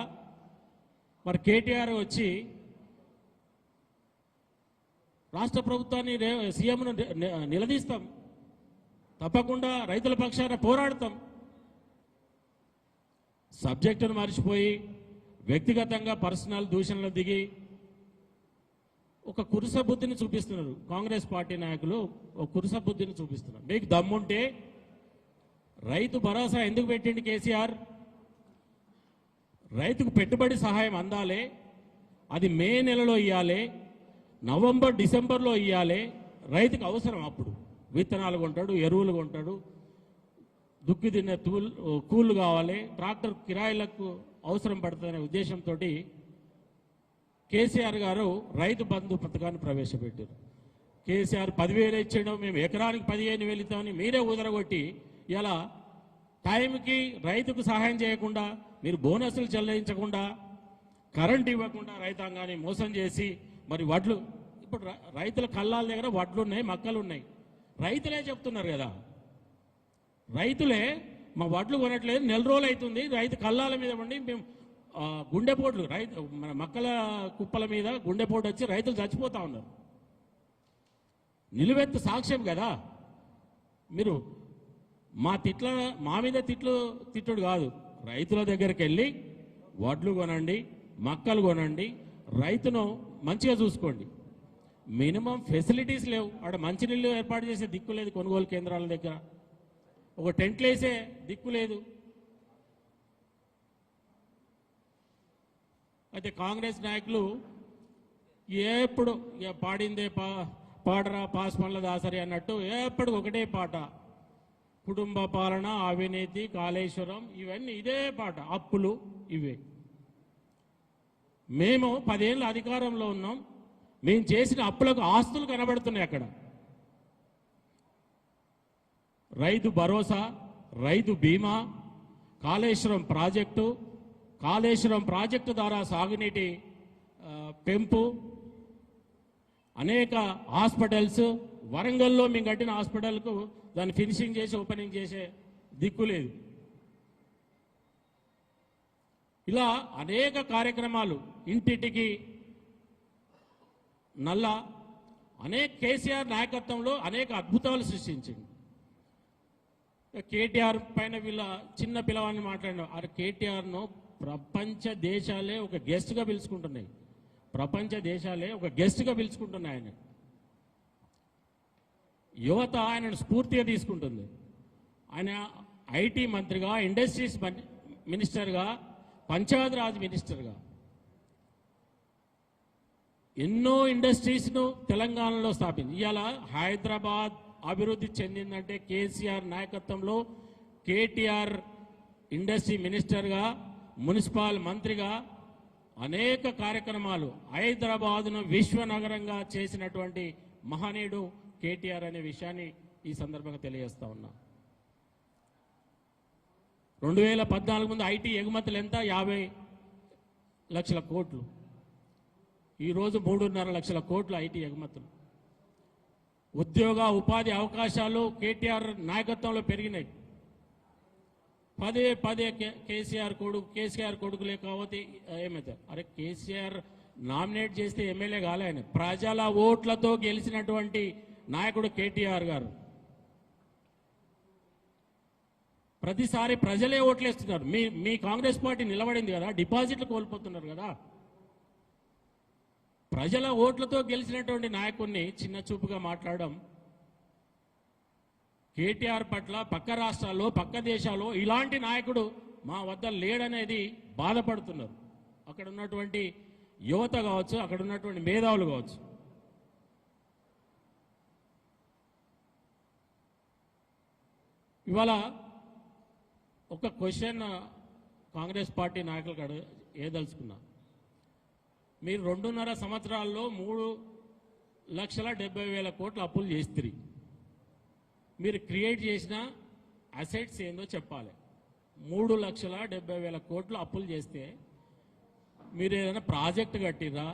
Speaker 2: మరి కేటీఆర్ వచ్చి రాష్ట్ర ప్రభుత్వాన్ని, సీఎంను నిలదీస్తాం, తప్పకుండా రైతుల పక్షాన పోరాడతాం. సబ్జెక్టును మర్చిపోయి వ్యక్తిగతంగా పర్సనల్ దూషణలు దిగి ఒక కురుస బుద్ధిని చూపిస్తున్నారు. కాంగ్రెస్ పార్టీ నాయకులు ఒక కురుస బుద్ధిని చూపిస్తున్నారు. మీకు దమ్ముంటే రైతు భరోసా ఎందుకు పెట్టింది కేసీఆర్? రైతుకు పెట్టుబడి సహాయం అందాలి, అది మే నెలలో ఇవ్వాలి, నవంబర్ డిసెంబర్లో ఇవ్వాలి. రైతుకు అవసరం అప్పుడు విత్తనాలు కొంటాడు, ఎరువులు కొంటాడు, దుక్కి తిన్న కూళ్ళు కావాలి, ట్రాక్టర్ కిరాయిలకు అవసరం పడుతుందనే ఉద్దేశంతో కేసీఆర్ గారు రైతు బంధు పథకాన్ని ప్రవేశపెట్టారు. కేసీఆర్ 10,000 ఇచ్చాడు, మేము ఎకరానికి 15,000 ఇస్తామని మీరే ఉదరగొట్టి ఇలా టైంకి రైతుకు సహాయం చేయకుండా, మీరు బోనస్లు చెల్లించకుండా, కరెంట్ ఇవ్వకుండా రైతాంగాన్ని మోసం చేసి మరి వడ్లు, ఇప్పుడు రైతుల కళ్ళాల దగ్గర వడ్లు ఉన్నాయి, మక్కలు ఉన్నాయి. రైతులే చెప్తున్నారు కదా, రైతులే మా వడ్లు కొనట్లేదు, నెల రోజులు అవుతుంది, రైతు కళ్ళాల మీద ఉండి మేము గుండెపోట్లు, రైతు మన మక్కల కుప్పల మీద గుండెపోటు వచ్చి రైతులు చచ్చిపోతా ఉన్నారు. నిలువెత్తు సాక్ష్యం కదా. మీరు మా మీద తిట్టుడు కాదు, రైతుల దగ్గరికి వెళ్ళి వడ్లు కొనండి, మక్కలు కొనండి, రైతును మంచిగా చూసుకోండి. మినిమం ఫెసిలిటీస్ లేవు. అక్కడ మంచినీళ్ళు ఏర్పాటు చేసే దిక్కు లేదు, కొనుగోలు కేంద్రాల దగ్గర ఒక టెంట్లు వేసే దిక్కు లేదు. అయితే కాంగ్రెస్ నాయకులు ఎప్పుడు పాడిందే పాడరా పాస్పన్ల దాసరి అన్నట్టు ఎప్పటికి ఒకటే పాట. కుటుంబ పాలన, అవినీతి, కాళేశ్వరం, ఇవన్నీ ఇదే పాట. అప్పులు ఇవే. మేము 10 ఏళ్ళ అధికారంలో ఉన్నాం. మేము చేసిన అప్పులకు ఆస్తులు కనబడుతున్నాయి అక్కడ. రైతు భరోసా, రైతు బీమా, కాళేశ్వరం ప్రాజెక్టు ద్వారా సాగునీటి పెంపు, అనేక హాస్పిటల్స్. వరంగల్లో మేము కట్టిన హాస్పిటల్కు దాన్ని ఫినిషింగ్ చేసి ఓపెనింగ్ చేసే దిక్కు లేదు. ఇలా అనేక కార్యక్రమాలు, ఇంటింటికి నల్ల, అనేక కేసీఆర్ నాయకత్వంలో అనేక అద్భుతాలు సృష్టించింది. కేటీఆర్ పైన వీళ్ళ చిన్న పిల్లవాడిని మాట్లాడినారు. ఆ కేటీఆర్ను ప్రపంచ దేశాలే ఒక గెస్ట్గా పిలుచుకుంటున్నాయి. ఆయన యువత ఆయనను స్ఫూర్తిగా తీసుకుంటుంది. ఆయన ఐటీ మంత్రిగా, ఇండస్ట్రీస్ మినిస్టర్గా, పంచాయతీరాజ్ మినిస్టర్గా ఎన్నో ఇండస్ట్రీస్ను తెలంగాణలో స్థాపించి ఇవాళ హైదరాబాద్ అభివృద్ధి చెందిందంటే కేసీఆర్ నాయకత్వంలో, కేటీఆర్ ఇండస్ట్రీ మినిస్టర్గా, మున్సిపల్ మంత్రిగా అనేక కార్యక్రమాలు హైదరాబాద్ను విశ్వనగరంగా చేసినటువంటి మహనీయుడు కేటీఆర్ అనే విషయాన్ని ఈ సందర్భంగా తెలియజేస్తా ఉన్నా. 2014 ముందు ఐటీ ఎగుమతులు ఎంత? 50 లక్షల కోట్లు. ఈరోజు 3.5 లక్షల కోట్లు ఐటీ ఎగుమతులు. ఉద్యోగ ఉపాధి అవకాశాలు కేటీఆర్ నాయకత్వంలో పెరిగినాయి. పదే కేసీఆర్ కొడుకులే కావతే ఏమవుతారు? అరే కేసీఆర్ నామినేట్ చేస్తే ఎమ్మెల్యే కాలే ఆయన. ప్రజల ఓట్లతో గెలిచినటువంటి నాయకుడు కేటీఆర్ గారు. ప్రతిసారి ప్రజలే ఓట్లేస్తున్నారు. మీ కాంగ్రెస్ పార్టీ నిలబడింది కదా, డిపాజిట్లు కోల్పోతున్నారు కదా. ప్రజల ఓట్లతో గెలిచినటువంటి నాయకుడిని చిన్న చూపుగా మాట్లాడడం, కేటీఆర్ పట్ల పక్క రాష్ట్రాల్లో, పక్క దేశాల్లో ఇలాంటి నాయకుడు మా వద్ద లేడనేది బాధపడుతున్నారు. అక్కడ ఉన్నటువంటి యువత కావచ్చు, అక్కడ ఉన్నటువంటి మేధావులు కావచ్చు. ఇవాళ ఒక క్వశ్చన్ కాంగ్రెస్ పార్టీ నాయకులకు ఏదలుచుకున్నా. మీరు 2.5 సంవత్సరాల్లో 3,70,000 కోట్ల అప్పులు చేస్తారు. మీరు క్రియేట్ చేసిన అసెట్స్ ఏందో చెప్పాలి. 3,70,000 కోట్లు అప్పులు చేస్తే మీరు ఏదైనా ప్రాజెక్టు కట్టిరా,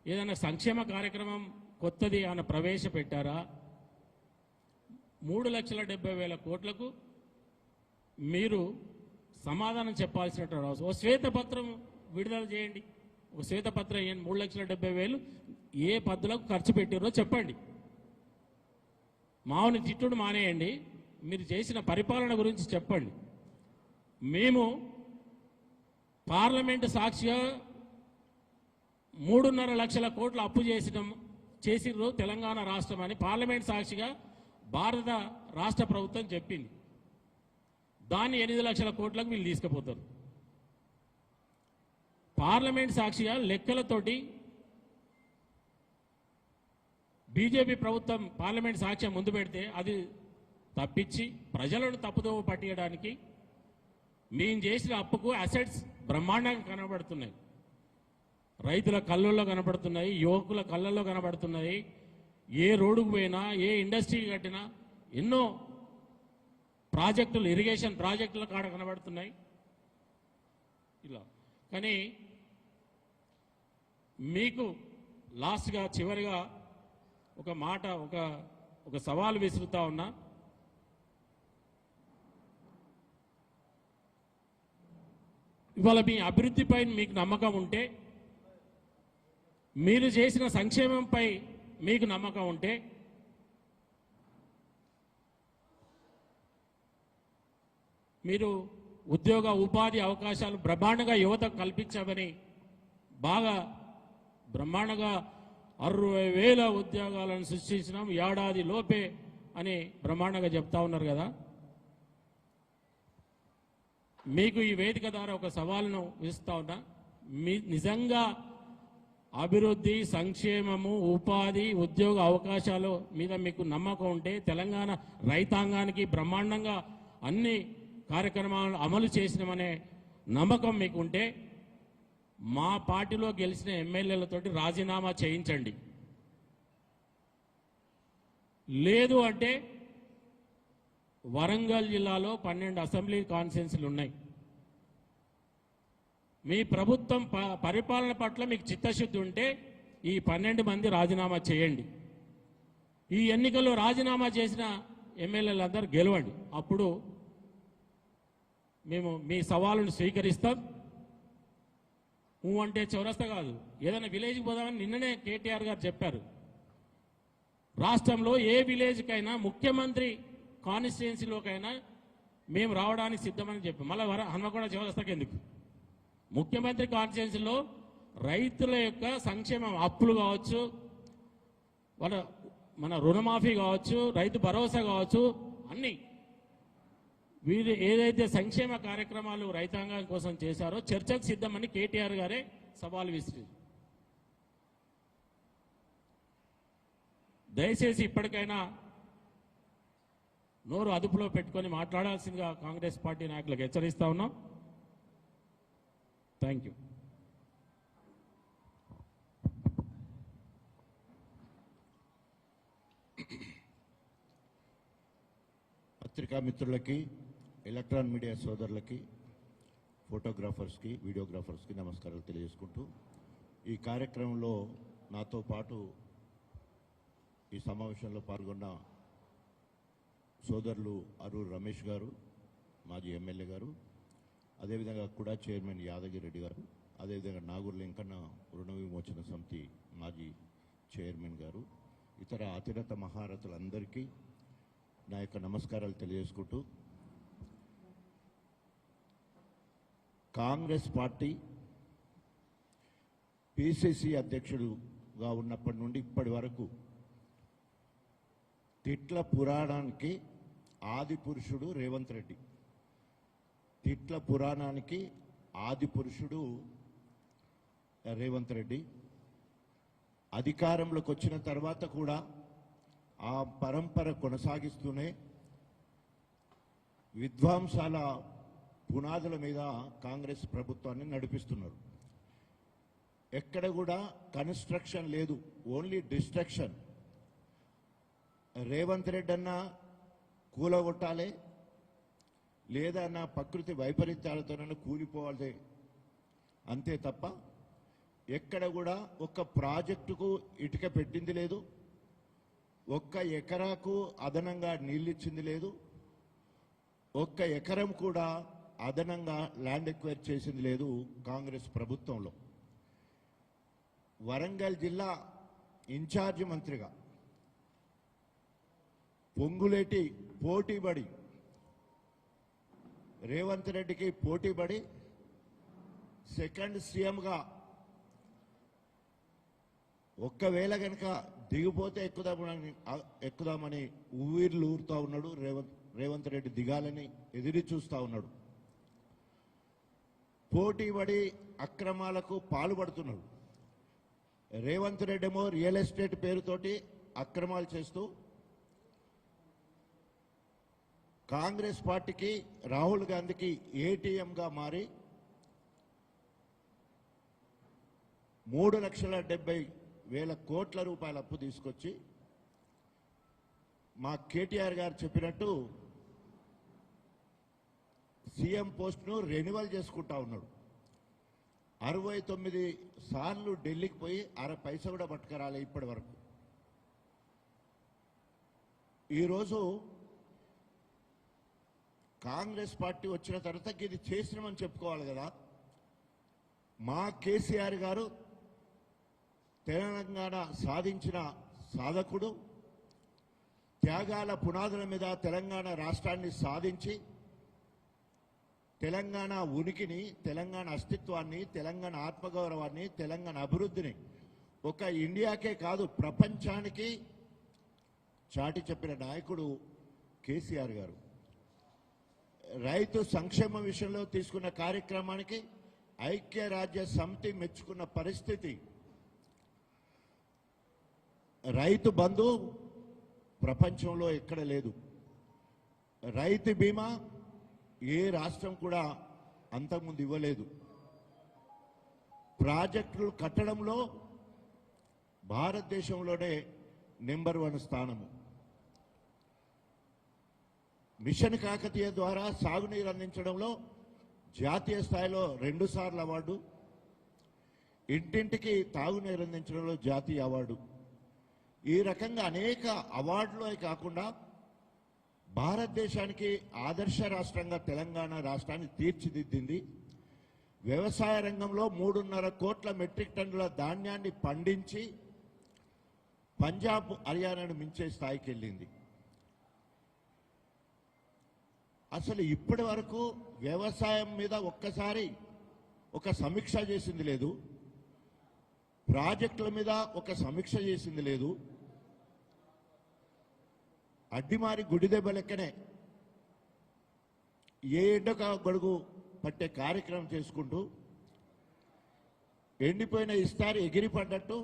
Speaker 2: ఏదైనా సంక్షేమ కార్యక్రమం కొత్తది ఏమైనా ప్రవేశపెట్టారా? 3,70,000 కోట్లకు మీరు సమాధానం చెప్పాల్సినటువంటి అవసరం. ఓ శ్వేతపత్రం విడుదల చేయండి, ఒక శ్వేతపత్రం ఇవ్వండి. 3,70,000 ఏ పద్ధతులకు ఖర్చు పెట్టారో చెప్పండి. మావుని తిట్టుడు మానేయండి, మీరు చేసిన పరిపాలన గురించి చెప్పండి. మేము పార్లమెంటు సాక్షిగా 3.5 లక్షల కోట్ల అప్పు చేసిర్రు తెలంగాణ రాష్ట్రం అని పార్లమెంట్ సాక్షిగా భారత రాష్ట్ర ప్రభుత్వం చెప్పింది. దాన్ని 8 లక్షల కోట్లకు వీళ్ళు తీసుకుపోతారు. పార్లమెంట్ సాక్షిగా లెక్కలతోటి బీజేపీ ప్రభుత్వం పార్లమెంట్ సాక్ష్యం ముందు పెడితే అది తప్పించి ప్రజలను తప్పుదోవ పట్టియడానికి మేము చేసిన అప్పుకు అసెట్స్ బ్రహ్మాండంగా కనబడుతున్నాయి. రైతుల కళ్ళల్లో కనబడుతున్నాయి, యువకుల కళ్ళల్లో కనబడుతున్నాయి. ఏ రోడ్డుకు పోయినా, ఏ ఇండస్ట్రీ కట్టినా ఎన్నో ప్రాజెక్టులు, ఇరిగేషన్ ప్రాజెక్టుల కాడ కనబడుతున్నాయి. ఇలా కానీ మీకు లాస్ట్గా చివరిగా ఒక మాట, ఒక సవాల్ విసురుతా ఉన్నా. ఇవాళ మీ అభివృద్ధిపై మీకు నమ్మకం ఉంటే, మీరు చేసిన సంక్షేమంపై మీకు నమ్మకం ఉంటే, మీరు ఉద్యోగ ఉపాధి అవకాశాలు బ్రహ్మాండంగా యువతకు కల్పించామని, బాగా బ్రహ్మాండంగా 60,000 ఉద్యోగాలను సృష్టించినాం ఏడాది లోపే అని బ్రహ్మాండంగా చెప్తా ఉన్నారు కదా. మీకు ఈ వేదిక ద్వారా ఒక సవాలును ఇస్తా ఉన్నా. నిజంగా అభివృద్ధి, సంక్షేమము, ఉపాధి, ఉద్యోగ అవకాశాల మీద మీకు నమ్మకం ఉంటే తెలంగాణ రైతాంగానికి బ్రహ్మాండంగా అన్ని కార్యక్రమాలను అమలు చేసినామనే నమ్మకం మీకు ఉంటే మా పార్టీలో గెలిచిన ఎమ్మెల్యేలతోటి రాజీనామా చేయించండి. లేదు అంటే వరంగల్ జిల్లాలో 12 అసెంబ్లీ కాన్స్టిట్యున్సీలు ఉన్నాయి. మీ ప్రభుత్వం పరిపాలన పట్ల మీకు చిత్తశుద్ధి ఉంటే ఈ 12 మంది రాజీనామా చేయండి. ఈ ఎన్నికల్లో రాజీనామా చేసిన ఎమ్మెల్యేలందరూ గెలవండి. అప్పుడు మేము మీ సవాలును స్వీకరిస్తాం. అంటే చౌరస్తా కాదు, ఏదైనా విలేజ్కి పోదామని నిన్ననే కేటీఆర్ గారు చెప్పారు. రాష్ట్రంలో ఏ విలేజ్కైనా ముఖ్యమంత్రి కాన్స్టిట్యున్సీలోకైనా మేము రావడానికి సిద్ధమని చెప్పి మళ్ళీ హన్మకొండ చౌరస్తాకి ఎందుకు? ముఖ్యమంత్రి కాన్స్టిట్యున్సీలో రైతుల యొక్క సంక్షేమం, అప్పులు కావచ్చు, మన రుణమాఫీ కావచ్చు, రైతు భరోసా కావచ్చు, అన్నీ వీరు ఏదైతే సంక్షేమ కార్యక్రమాలు రైతాంగం కోసం చేశారో చర్చకు సిద్ధమని కేటీఆర్ గారే సవాల్ విసిరి. దయచేసి ఇప్పటికైనా నోరు అదుపులో పెట్టుకొని మాట్లాడాల్సిందిగా కాంగ్రెస్ పార్టీ నాయకులకు హెచ్చరిస్తా ఉన్నాం. Thank you.
Speaker 3: పత్రికా మిత్రులకి, ఎలక్ట్రాన్ మీడియా సోదరులకి, ఫోటోగ్రాఫర్స్కి, వీడియోగ్రాఫర్స్కి నమస్కారాలు తెలియజేసుకుంటూ ఈ కార్యక్రమంలో నాతో పాటు ఈ సమావేశంలో పాల్గొన్న సోదరులు అరూర్ రమేష్ గారు, మాజీ ఎమ్మెల్యే గారు, అదేవిధంగా కూడా చైర్మన్ యాదగిరి రెడ్డి గారు, అదేవిధంగా నాగూర్ వెంకన్న రుణ విమోచన సమితి మాజీ చైర్మన్ గారు, ఇతర అతిరథ మహారథులందరికీ నా యొక్క నమస్కారాలు తెలియజేసుకుంటూ కాంగ్రెస్ పార్టీ పిసిసి అధ్యక్షుడుగా ఉన్నప్పటి నుండి ఇప్పటి వరకు తిట్ల పురాణానికి ఆది పురుషుడు రేవంత్ రెడ్డి, తిట్ల పురాణానికి ఆది పురుషుడు రేవంత్ రెడ్డి అధికారంలోకి వచ్చిన తర్వాత కూడా ఆ పరంపర కొనసాగిస్తూనే విధ్వంసాల పునాదుల మీద కాంగ్రెస్ ప్రభుత్వాన్ని నడిపిస్తున్నారు. ఎక్కడ కూడా కన్స్ట్రక్షన్ లేదు, ఓన్లీ డిస్ట్రక్షన్. రేవంత్ రెడ్డి అన్న కూలగొట్టాలి, లేదా నా ప్రకృతి వైపరీత్యాలతోనన్నా కూలిపోవాలి, అంతే తప్ప ఎక్కడ కూడా ఒక్క ప్రాజెక్టుకు ఇటుక పెట్టింది లేదు, ఒక్క ఎకరాకు అదనంగా నీళ్ళిచ్చింది లేదు, ఒక్క ఎకరం కూడా అదనంగా ల్యాండ్ ఎక్వైర్ చేసింది లేదు కాంగ్రెస్ ప్రభుత్వంలో. వరంగల్ జిల్లా ఇన్ఛార్జి మంత్రిగా పొంగులేటి పోటీపడి రేవంత్ రెడ్డికి పోటీపడి సెకండ్ సీఎంగా ఒక్కవేళ కనుక దిగిపోతే ఎక్కుదామని ఊర్లు ఊరుతా ఉన్నాడు. రేవంత్ రెడ్డి దిగాలని ఎదురు చూస్తూ ఉన్నాడు. పోటీపడి అక్రమాలకు పాల్పడుతున్నాడు. రేవంత్ రెడ్డి ఏమో రియల్ ఎస్టేట్ పేరుతోటి అక్రమాలు చేస్తూ కాంగ్రెస్ పార్టీకి, రాహుల్ గాంధీకి ఏటీఎంగా మారి 3,70,000 కోట్ల రూపాయల అప్పు తీసుకొచ్చి మా కేటీఆర్ గారు చెప్పినట్టు సీఎం పోస్ట్ను రెన్యువల్ చేసుకుంటా ఉన్నాడు. 69 సార్లు ఢిల్లీకి పోయి అర పైసా కూడా పట్టుకురాలే ఇప్పటి వరకు. ఈరోజు కాంగ్రెస్ పార్టీ వచ్చిన తర్వాత ఇది చేసినామని చెప్పుకోవాలి కదా. మా కేసీఆర్ గారు తెలంగాణ సాధించిన సాధకుడు, త్యాగాల పునాదుల మీద తెలంగాణ రాష్ట్రాన్ని సాధించి తెలంగాణ ఉనికిని, తెలంగాణ అస్తిత్వాన్ని, తెలంగాణ ఆత్మగౌరవాన్ని, తెలంగాణ అభివృద్ధిని ఒక ఇండియాకే కాదు ప్రపంచానికి చాటి చెప్పిన నాయకుడు కేసీఆర్ గారు. రైతు సంక్షేమ విషయంలో తీసుకున్న కార్యక్రమానికి ఐక్యరాజ్య సమితి మెచ్చుకున్న పరిస్థితి రైతు బంధు ప్రపంచంలో ఎక్కడ లేదు. రైతు బీమా ఏ రాష్ట్రం కూడా అంతకుముందు ఇవ్వలేదు. ప్రాజెక్టులు కట్టడంలో భారతదేశంలోనే నెంబర్ 1 స్థానము. మిషన్ కాకతీయ ద్వారా సాగునీరు అందించడంలో జాతీయ స్థాయిలో 2 సార్లు అవార్డు, ఇంటింటికి తాగునీరు అందించడంలో జాతీయ అవార్డు. ఈ రకంగా అనేక అవార్డులే కాకుండా భారతదేశానికి ఆదర్శ రాష్ట్రంగా తెలంగాణ రాష్ట్రాన్ని తీర్చిదిద్దింది. వ్యవసాయ రంగంలో 3.5 కోట్ల మెట్రిక్ టన్నుల ధాన్యాన్ని పండించి పంజాబ్, హర్యానాను మించే స్థాయికి వెళ్ళింది. అసలు ఇప్పటి వరకు వ్యవసాయం మీద ఒక్కసారి ఒక సమీక్ష చేసింది లేదు, ప్రాజెక్టుల మీద ఒక సమీక్ష చేసింది లేదు. అడ్డిమారి గుడిదెబ్బ లెక్కనే ఏ ఎండక గొడుగు పట్టే కార్యక్రమం చేసుకుంటూ ఎండిపోయిన ఇస్తారు ఎగిరి పడ్డట్టు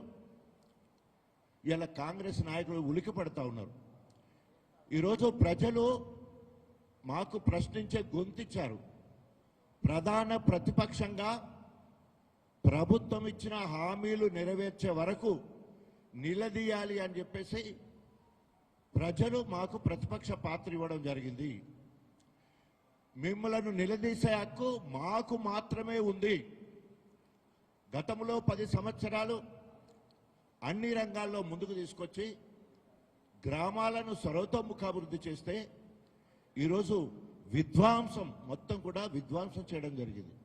Speaker 3: ఇలా కాంగ్రెస్ నాయకులు ఉలికి పడతా ఉన్నారు. ఈరోజు ప్రజలు మాకు ప్రశ్నించే గొంతిచ్చారు. ప్రధాన ప్రతిపక్షంగా ప్రభుత్వం ఇచ్చిన హామీలు నెరవేర్చే వరకు నిలదీయాలి అని చెప్పేసి ప్రజలు మాకు ప్రతిపక్ష పాత్ర ఇవ్వడం జరిగింది. మిమ్మలను నిలదీసే హక్కు మాకు మాత్రమే ఉంది. గతంలో 10 సంవత్సరాలు అన్ని రంగాల్లో ముందుకు తీసుకొచ్చి గ్రామాలను సర్వతోముఖాభివృద్ధి చేస్తే ఈరోజు విధ్వంసం మొత్తం కూడా విధ్వంసం చేయడం జరిగింది.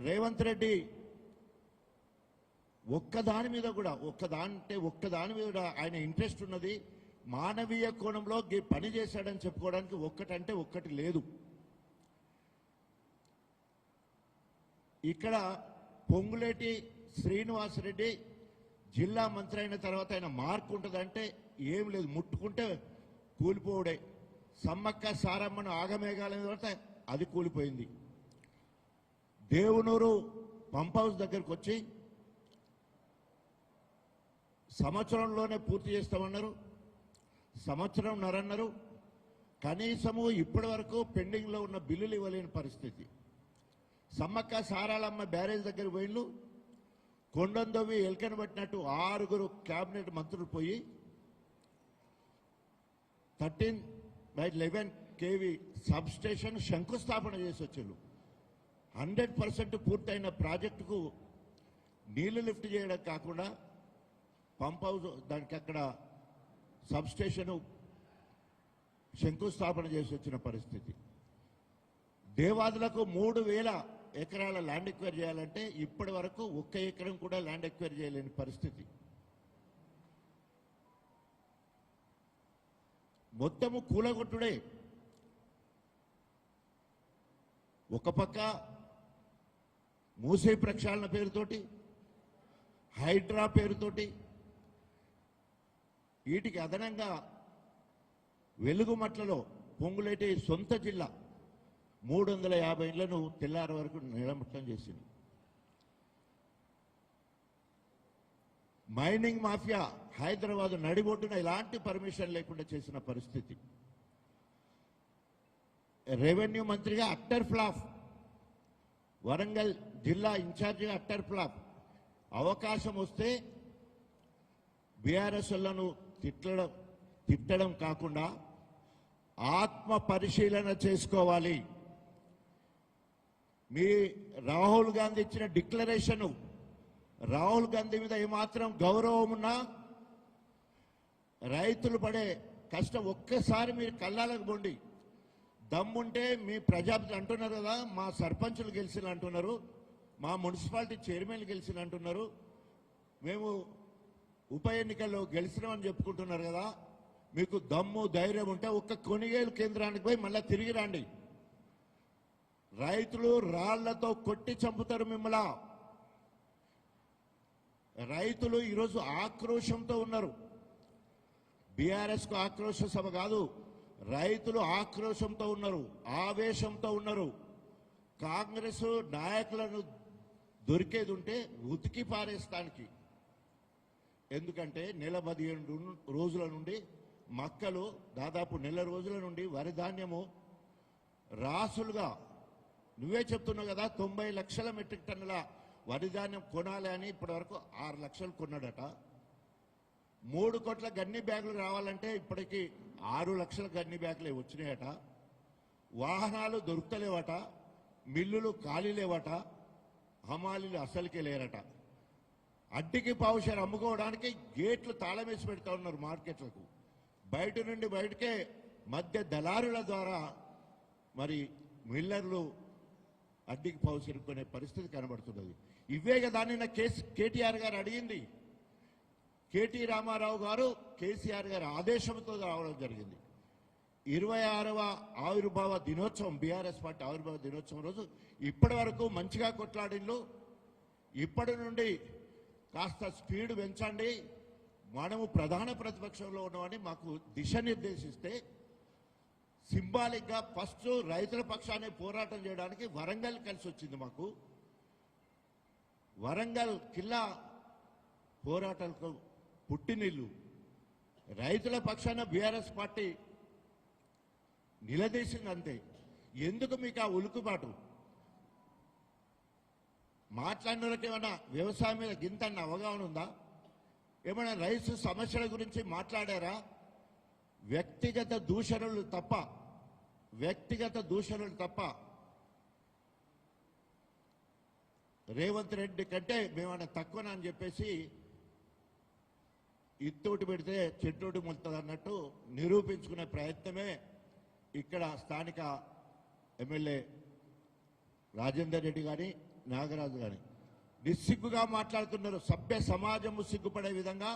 Speaker 3: రేవంత్ రెడ్డి ఒక్కదాని మీద కూడా ఆయన ఇంట్రెస్ట్ ఉన్నది. మానవీయ కోణంలో పని చేశాడని చెప్పుకోవడానికి ఒక్కటి లేదు. ఇక్కడ పొంగులేటి శ్రీనివాసరెడ్డి జిల్లా మంత్రి అయిన తర్వాత ఆయన మార్కు ఉంటుందంటే ఏం లేదు, ముట్టుకుంటే కూలిపోవడే. సమ్మక్క సారమ్మను ఆగమేఘాల తర్వాత అది కూలిపోయింది. దేవునూరు పంప్ హౌస్ దగ్గరకు వచ్చి సంవత్సరంలోనే పూర్తి చేస్తామన్నారు, సంవత్సరంన్నరన్నారు. కనీసము ఇప్పటి వరకు పెండింగ్లో ఉన్న బిల్లులు ఇవ్వలేని పరిస్థితి. సమ్మక్క సారాలమ్మ బ్యారేజ్ దగ్గర పోయిళ్ళు కొండందోవి ఎల్కను పట్టినట్టు 6 క్యాబినెట్ మంత్రులు పోయి 13/11 kV సబ్ స్టేషన్ శంకుస్థాపన చేసి వచ్చారు. 100% పూర్తయిన ప్రాజెక్టుకు నీళ్లు లిఫ్ట్ చేయడం కాకుండా పంప్ హౌస్ దానికి అక్కడ సబ్ స్టేషన్ శంకుస్థాపన చేసి వచ్చిన పరిస్థితి. దేవాదులకు 3000 ఎకరాల ల్యాండ్ ఎక్వైర్ చేయాలంటే ఇప్పటి వరకు 1 ఎకరం కూడా ల్యాండ్ ఎక్వైర్ చేయలేని పరిస్థితి. మొత్తము కూలగొట్టుడే. ఒక పక్క మూసీ ప్రక్షాళన పేరుతోటి, హైడ్రా పేరుతోటి, వీటికి అదనంగా వెలుగుమట్లలో పొంగులేటి సొంత జిల్లా 350 ఇళ్లను తెల్లారి వరకు నిలమట్టం చేసింది. మైనింగ్ మాఫియా హైదరాబాద్ నడిబొడ్డున ఎలాంటి పర్మిషన్ లేకుండా చేసిన పరిస్థితి. రెవెన్యూ మంత్రిగా అట్టర్ ఫ్లాప్, వరంగల్ జిల్లా ఇన్ఛార్జిగా అట్టర్ ఫ్లాప్. అవకాశం వస్తే బీఆర్ఎస్లను తిట్టడం కాకుండా ఆత్మ పరిశీలన చేసుకోవాలి. మీ రాహుల్ గాంధీ ఇచ్చిన డిక్లరేషన్, రాహుల్ గాంధీ మీద ఏమాత్రం గౌరవం ఉన్నా రైతులు పడే కష్టం ఒక్కసారి మీరు కళ్ళాలకు పోండి. దమ్ముంటే మీ ప్రజాపతి అంటున్నారు కదా, మా సర్పంచులు గెలిచిన అంటున్నారు, మా మున్సిపాలిటీ చైర్మన్లు గెలిచిన అంటున్నారు, మేము ఉప ఎన్నికల్లో గెలిచినామని చెప్పుకుంటున్నారు కదా. మీకు దమ్ము ధైర్యం ఉంటే ఒక్క కొనుగోలు కేంద్రానికి పోయి మళ్ళీ తిరిగి రండి. రైతులు రాళ్లతో కొట్టి చంపుతారు మిమ్మల్ని. రైతులు ఈరోజు ఆక్రోశంతో ఉన్నారు. బీఆర్ఎస్ కు ఆక్రోశ సభ కాదు, రైతులు ఆక్రోశంతో ఉన్నారు, ఆవేశంతో ఉన్నారు. కాంగ్రెస్ నాయకులను దొరికేది ఉంటే ఉతికి పారేస్తానికి ఎందుకంటే నెల 15 రోజుల నుండి మక్కలు దాదాపు నెల రోజుల నుండి వరి ధాన్యము రాసులుగా నువ్వే చెప్తున్నావు కదా 90 లక్షల మెట్రిక్ టన్నుల వరి ధాన్యం కొనాలి అని ఇప్పటివరకు 6 లక్షలు కొన్నాడట. 3 కోట్ల గన్ని బ్యాగులు రావాలంటే ఇప్పటికి 6 లక్షల గన్ని బ్యాగులే వచ్చినాయట. వాహనాలు దొరుకుతలేవట, మిల్లులు ఖాళీ లేవట, హమాలీలు అసలుకే లేరట. అడ్డికి పావుషారు అమ్ముకోవడానికి గేట్లు తాళం వేసి పెడతా ఉన్నారు మార్కెట్లకు. బయట నుండి బయటకే మధ్య దళారుల ద్వారా మరి మిల్లర్లు అడ్డికి పావుషారు కొనే పరిస్థితి కనబడుతున్నది. ఇవే కదా నిన్న కేటీఆర్ గారు అడిగింది. కేటీ రామారావు గారు కేసీఆర్ గారి ఆదేశంతో రావడం జరిగింది. 26వ ఆవిర్భావ దినోత్సవం, బీఆర్ఎస్ పార్టీ ఆవిర్భావ దినోత్సవం రోజు ఇప్పటి వరకు మంచిగా కొట్లాడిళ్ళు. ఇప్పటి నుండి కాస్త స్పీడ్ పెంచండి, మనము ప్రధాన ప్రతిపక్షంలో ఉన్నామని మాకు దిశానిర్దేశిస్తే సింబాలిక్గా ఫస్ట్ రైతుల పక్షాన్ని పోరాటం చేయడానికి వరంగల్ కలిసి వచ్చింది. మాకు వరంగల్ కిల్లా పోరాటాలకు పుట్టినిల్లు. రైతుల పక్షాన బీఆర్ఎస్ పార్టీ నిలదీసింది అంతే. ఎందుకు మీకు ఆ ఉలుకుబాటు? మాట్లాడినకి ఏమైనా వ్యవసాయం మీద గింతన్న అవగాహన ఉందా? ఏమైనా రైతు సమస్యల గురించి మాట్లాడారా? వ్యక్తిగత దూషణలు తప్ప రేవంత్ రెడ్డి కంటే మేమన్నా తక్కువనా అని చెప్పేసి ఇత్తోటి పెడితే చెట్టోటి మొలుతుంది అన్నట్టు నిరూపించుకునే ప్రయత్నమే ఇక్కడ స్థానిక ఎమ్మెల్యే రాజేందర్ రెడ్డి కానీ నాగరాజు కానీ నిస్సిగ్గుగా మాట్లాడుతున్నారు. సభ్య సమాజము సిగ్గుపడే విధంగా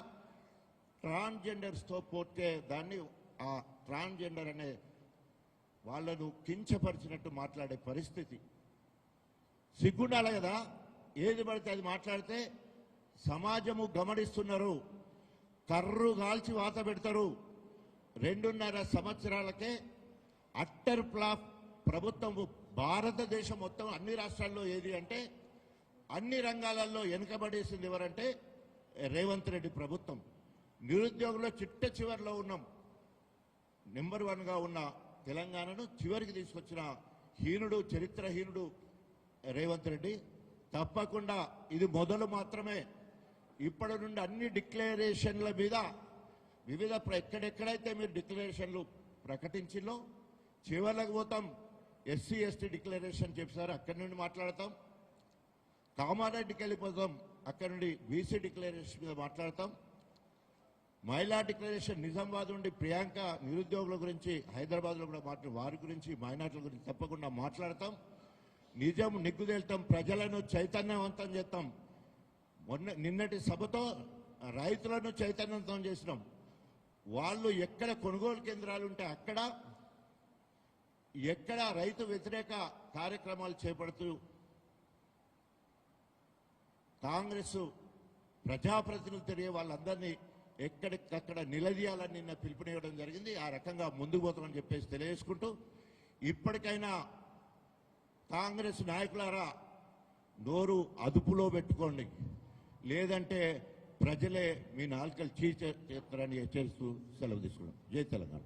Speaker 3: ట్రాన్స్జెండర్స్తో పోతే దాన్ని ఆ ట్రాన్స్జెండర్ అనే వాళ్ళను కించపరిచినట్టు మాట్లాడే పరిస్థితి. సిగ్గుండాలి కదా. ఏది పడితే అది మాట్లాడితే సమాజము గమనిస్తున్నారు. కర్రు కాల్చి వాత పెడతారు. 2.5 సంవత్సరాలకే అట్టర్ ఫ్లాప్ ప్రభుత్వం. భారతదేశం మొత్తం అన్ని రాష్ట్రాల్లో ఏది అంటే అన్ని రంగాలలో వెనుకబడేసింది ఎవరంటే రేవంత్ రెడ్డి ప్రభుత్వం. నిరుద్యోగుల్లో చిట్ట చివరిలో ఉన్నాం. నెంబర్ 1గా ఉన్న తెలంగాణను చివరికి తీసుకొచ్చిన హీనుడు, చరిత్రహీనుడు రేవంత్ రెడ్డి. తప్పకుండా ఇది మొదలు మాత్రమే. ఇప్పటి నుండి అన్ని డిక్లరేషన్ల మీద వివిధ ఎక్కడెక్కడైతే మీరు డిక్లరేషన్లు ప్రకటించిలో చివరికి పోతాం. ఎస్సీ ఎస్టీ డిక్లరేషన్ చెప్పారు, అక్కడి నుండి మాట్లాడతాం. కామారెడ్డికి వెళ్ళిపోతాం, అక్కడి నుండి బీసీ డిక్లరేషన్ మీద మాట్లాడతాం. మహిళా డిక్లరేషన్ నిజామాబాద్ నుండి ప్రియాంక నిరుద్యోగుల గురించి హైదరాబాద్లో కూడా వారి గురించి మైనార్టీల గురించి తప్పకుండా మాట్లాడతాం. నిజం నిగ్గుదేల్తాం, ప్రజలను చైతన్యవంతం చేస్తాం. నిన్నటి సభతో రైతులను చైతన్యవంతం చేసినాం. వాళ్ళు ఎక్కడ కొనుగోలు కేంద్రాలు ఉంటే అక్కడ, ఎక్కడ రైతు వ్యతిరేక కార్యక్రమాలు చేపడుతూ కాంగ్రెస్ ప్రజాప్రతినిధులు తిరిగే వాళ్ళందరినీ ఎక్కడికక్కడ నిలదీయాలని నిన్న పిలుపునివ్వడం జరిగింది. ఆ రకంగా ముందుకు పోతామని చెప్పేసి తెలియజేసుకుంటూ, ఇప్పటికైనా కాంగ్రెస్ నాయకులారా నోరు అదుపులో పెట్టుకోండి, లేదంటే ప్రజలే మీ నాలుకలు చీచేస్తారని హెచ్చరిస్తూ సెలవు తీసుకున్నాం. జై తెలంగాణ.